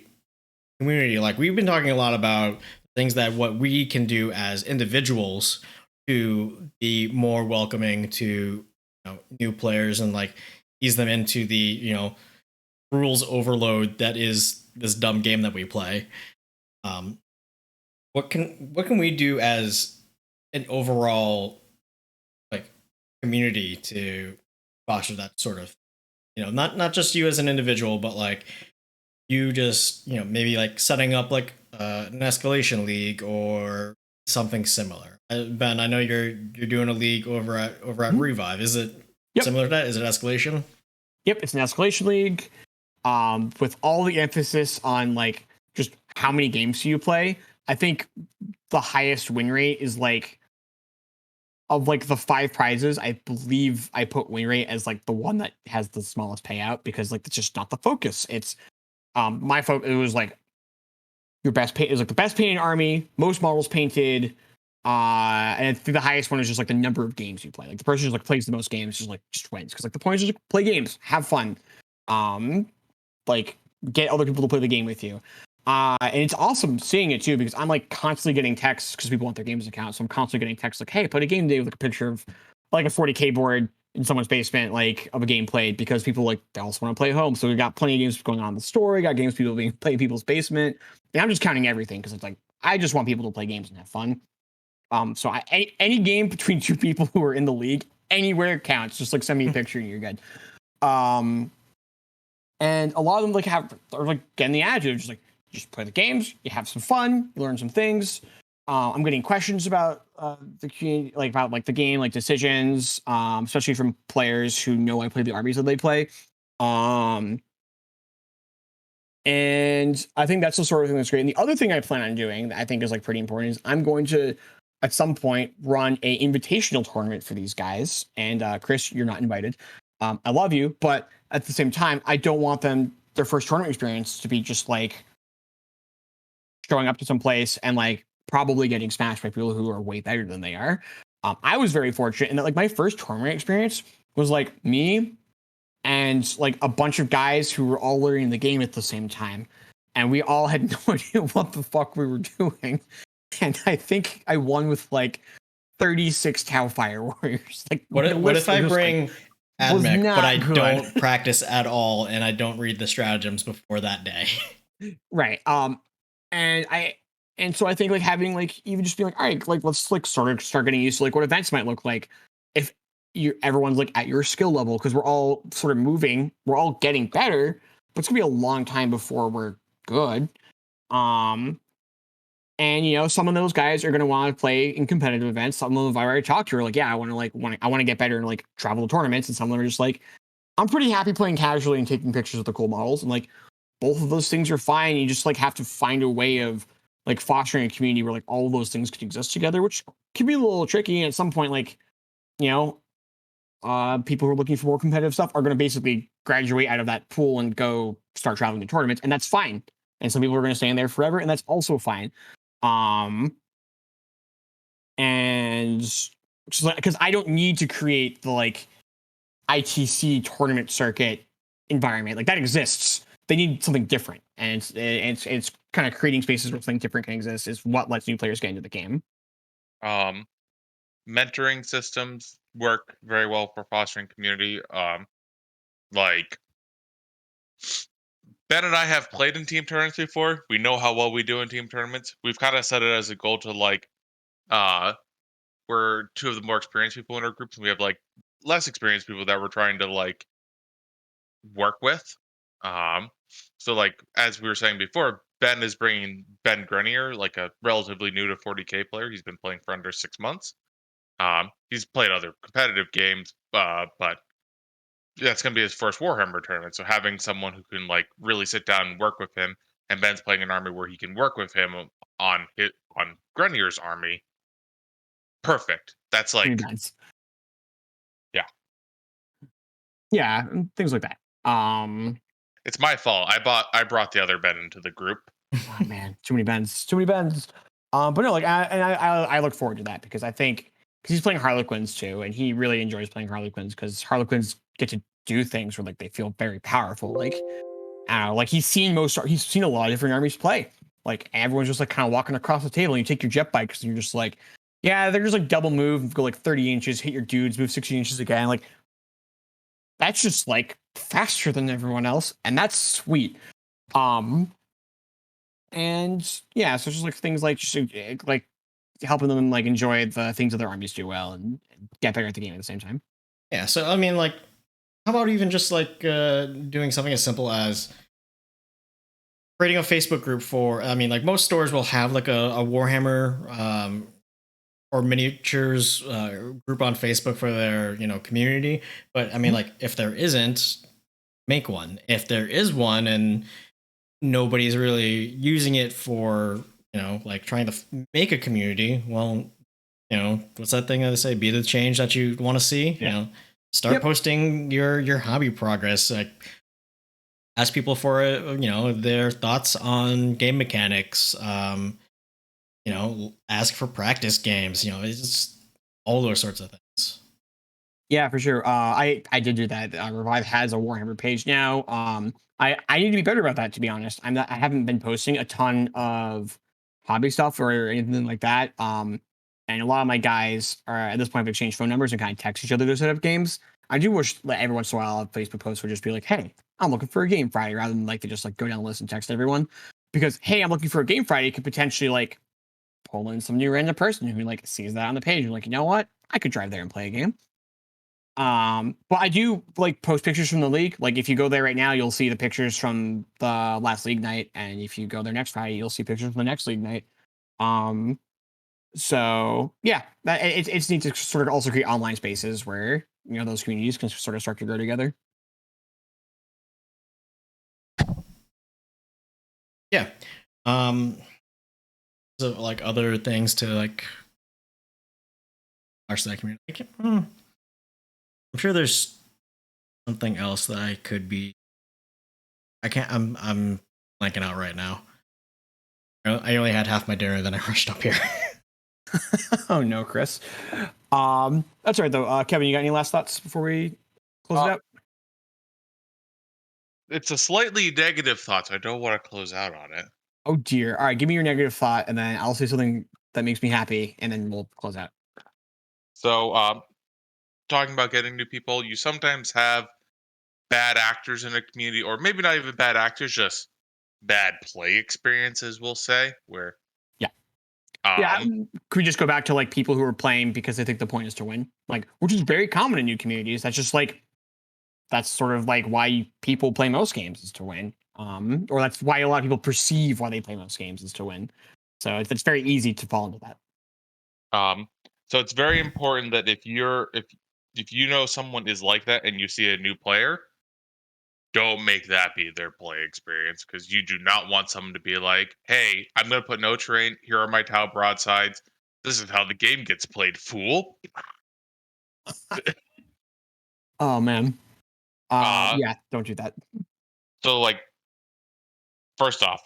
community, like we've been talking a lot about things that what we can do as individuals to be more welcoming to new players and like ease them into the rules overload that is this dumb game that we play. Um, what can we do as an overall like community to foster that sort of, not just you as an individual, but like you just, maybe like setting up like an escalation league or something similar. Ben, I know you're doing a league over at Mhm. Revive. Is it Yep. similar to that? Is it escalation? Yep, it's an escalation league. With all the emphasis on like just how many games do you play. I think the highest win rate is like of like the 5 prizes. I believe I put win rate as like the one that has the smallest payout because like it's just not the focus. It's my focus. It was like your best paint is like the best painted army, most models painted. And I think the highest one is just like the number of games you play. Like the person who like plays the most games just wins because like the point is just like, play games, have fun. Um, like get other people to play the game with you. And it's awesome seeing it too because I'm like constantly getting texts because people want their games account. So I'm constantly getting texts like, "Hey, put a game day with like a picture of like a 40K board in someone's basement, like of a game played," because people like they also want to play home. So we got plenty of games going on in the store. We got games people being playing in people's basement. And I'm just counting everything because it's like I just want people to play games and have fun. So any game between two people who are in the league anywhere counts. Just like send me a picture and you're good. Um, and a lot of them like are like getting the attitude, just like just play the games, you have some fun, you learn some things. I'm getting questions about the community, like about like the game, like decisions, especially from players who know I play the armies that they play. Um, and I think that's the sort of thing that's great. And the other thing I plan on doing that I think is like pretty important is I'm going to at some point run a invitational tournament for these guys. And Chris, you're not invited. I love you, but at the same time, I don't want them their first tournament experience to be just like showing up to some place and like probably getting smashed by people who are way better than they are. I was very fortunate in that like my first tournament experience was like me and like a bunch of guys who were all learning the game at the same time. And we all had no idea what the fuck we were doing. And I think I won with like 36 Tau Fire Warriors. Like my What if list I just like bring was Admech, but not I good. don't practice at all and I don't read the stratagems before that day? Right. And I and so I think like having like even just being like, all right, like let's like sort of start getting used to like what events might look like if you everyone's like at your skill level because we're all sort of moving, we're all getting better, but it's gonna be a long time before we're good. Um, and some of those guys are gonna want to play in competitive events. Some of them I've already talked to are like, yeah, I want to get better and like travel to tournaments, and some of them are just like, I'm pretty happy playing casually and taking pictures of the cool models. And like both of those things are fine. You just like have to find a way of like fostering a community where like all of those things can exist together, which can be a little tricky. And at some point, like, you know, people who are looking for more competitive stuff are going to basically graduate out of that pool and go start traveling to tournaments, and that's fine. And some people are going to stay in there forever, and that's also fine. Um, and because I don't need to create the like ITC tournament circuit environment. Like that exists. They need something different, and it's kind of creating spaces where something different can exist is what lets new players get into the game. Um, Mentoring systems work very well for fostering community. Like Ben and I have played in team tournaments before. We know how well we do in team tournaments. We've kind of set it as a goal to like, uh, we're two of the more experienced people in our groups, and we have like less experienced people that we're trying to like work with. Um, so like as we were saying before, Ben is bringing Ben Grenier, like a relatively new to 40K player. He's been playing for under 6 months. He's played other competitive games, but that's going to be his first Warhammer tournament. So having someone who can like really sit down and work with him, and Ben's playing an army where he can work with him on Grenier's army, perfect. That's like, yeah, Yeah, things like that. it's my fault. I brought the other Ben into the group. Oh man, too many bends, too many bends. But no, like, I look forward to that because I think because he's playing Harlequins too, and he really enjoys playing Harlequins because Harlequins get to do things where like they feel very powerful. Like, I don't know, like he's seen a lot of different armies play. Like everyone's just like kind of walking across the table, and you take your jet bikes, and you're just like, yeah, they're just like double move, go like 30 inches, hit your dudes, move 60 inches again. Like that's just like faster than everyone else, and that's sweet. Um, And yeah, so just like things like like helping them like enjoy the things that their armies do well and get better at the game at the same time. Yeah. So I mean, like, how about even just like doing something as simple as creating a Facebook group for? I mean, like most stores will have like a Warhammer or miniatures group on Facebook for their community. But I mean, Mhm. like if there isn't, make one. If there is one and nobody's really using it for like trying to make a community, well, what's that thing that they say? Be the change that you want to see. Yeah. Start Yep. posting your hobby progress. Like ask people for their thoughts on game mechanics. Ask for practice games. It's just all those sorts of things. Yeah, for sure. I did do that. Revive has a Warhammer page now. I need to be better about that, to be honest. I haven't been posting a ton of hobby stuff or anything like that. And a lot of my guys are at this point have exchanged phone numbers and kind of text each other to set up games. I do wish like, every once in a while a Facebook post would just be like, "Hey, I'm looking for a game Friday," rather than like to just like go down the list and text everyone. Because hey, I'm looking for a game Friday could potentially like pull in some new random person who like sees that on the page and like, you know what, I could drive there and play a game. But I do like post pictures from the league. Like if you go there right now, you'll see the pictures from the last league night, and if you go there next Friday, you'll see pictures from the next league night. Um, so yeah, it's neat to sort of also create online spaces where those communities can sort of start to grow together. Yeah. Um. So like other things to like watch that community. I'm sure there's something else that I could be. I can't. I'm blanking out right now. I only had half my dinner, then I rushed up here. Oh no, Chris. That's all right though. Kevin, you got any last thoughts before we close it Uh, out? it's a slightly negative thought, so I don't want to close out on it. Oh dear. All right, give me your negative thought, and then I'll say something that makes me happy, and then we'll close out. So, talking about getting new people, you sometimes have bad actors in a community, or maybe not even bad actors, just bad play experiences, we'll say, where Yeah. Yeah, um could we just go back to like people who are playing because they think the point is to win, like which is very common in new communities. That's just like that's sort of like why people play most games is to win, or that's why a lot of people perceive why they play most games is to win. So it's very easy to fall into that. um so it's very important that if you know someone is like that and you see a new player, don't make that be their play experience, because you do not want someone to be like, hey, I'm going to put no terrain, here are my tau broadsides, this is how the game gets played, fool. Oh man. uh Yeah, don't do that. so like, first off,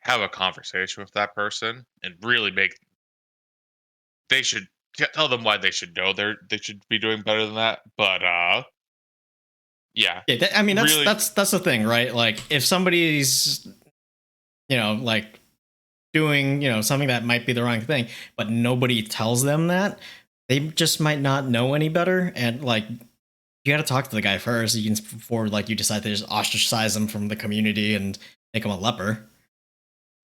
have a conversation with that person and really make they should tell them why they should know they should be doing better than that. But yeah, Yeah, I mean that's really, that's that's the thing, right? Like if somebody's like doing something that might be the wrong thing, but nobody tells them that, they just might not know any better, and like you got to talk to the guy first. You can before like you decide to just ostracize him from the community and make him a leper.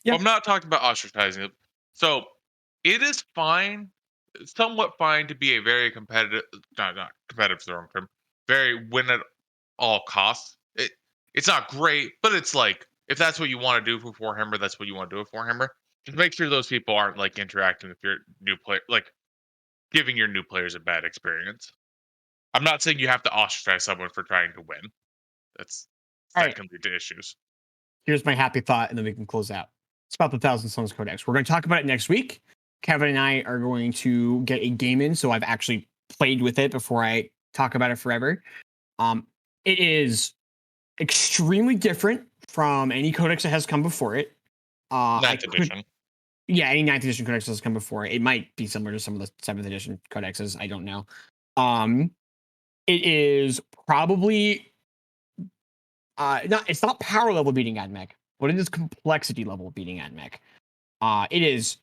Yeah. I'm not talking about ostracizing it. So it is fine, somewhat fine to be a very competitive, not competitive is the wrong term, very win at all costs. It's not great, but it's like if that's what you want to do for Warhammer, that's what you want to do with Warhammer. Just make sure those people aren't like interacting with your new player, like giving your new players a bad experience. I'm not saying you have to ostracize someone for trying to win. That's All that right. can lead to issues. Here's my happy thought, and then we can close out. It's about the Thousand Sons Codex. We're going to talk about it next week. Kevin and I are going to get a game in, so I've actually played with it before I talk about it forever. Um, it is extremely different from any codex that has come before it. I Ninth could, edition. yeah, any ninth edition codex that has come before it. It might be similar to some of the seventh edition codexes. I don't know. Um, it is probably not. It's not power level beating AdMech, but it is complexity level beating AdMech. It is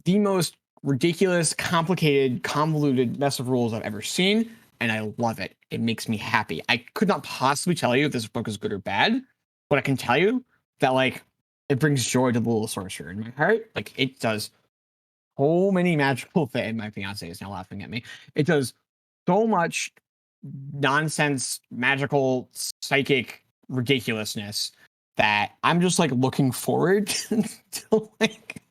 the most ridiculous, complicated, convoluted mess of rules I've ever seen, and I love it. It makes me happy. I could not possibly tell you if this book is good or bad, but I can tell you that like it brings joy to the little sorcerer in my heart. Like, it does so many magical things. My fiance is now laughing at me. It does so much nonsense, magical, psychic ridiculousness that I'm just like looking forward to like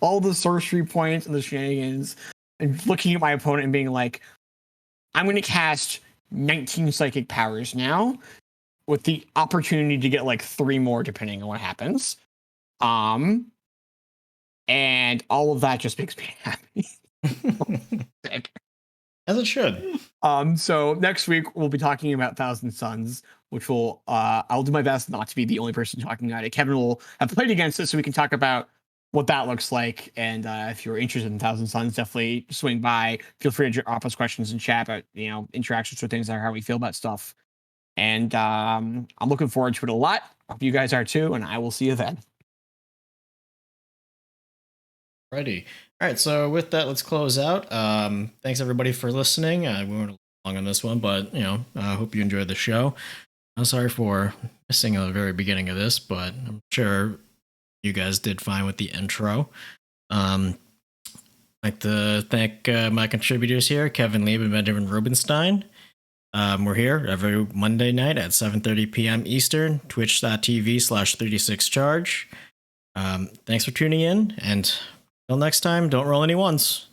all the sorcery points and the shenanigans, and looking at my opponent and being like, I'm going to cast 19 psychic powers now, with the opportunity to get like 3 more depending on what happens. And all of that just makes me happy. As it should. So next week we'll be talking about Thousand Suns, which will I'll do my best not to be the only person talking about it. Kevin will have played against it, so we can talk about what that looks like. And if you're interested in Thousand Suns, definitely swing by. Feel free to drop us questions in chat about interactions or things, or how we feel about stuff. And I'm looking forward to it a lot. Hope you guys are too, and I will see you then. Righty. All right, so with that, let's close out. Thanks everybody for listening. We went long on this one, but I hope you enjoyed the show. I'm sorry for missing the very beginning of this, but I'm sure you guys did fine with the intro. I'd like to thank my contributors here, Kevin Lieb and Benjamin Rubenstein. We're here every Monday night at 7:30 p.m. Eastern, twitch.tv/36charge. Thanks for tuning in, and until next time, don't roll any ones.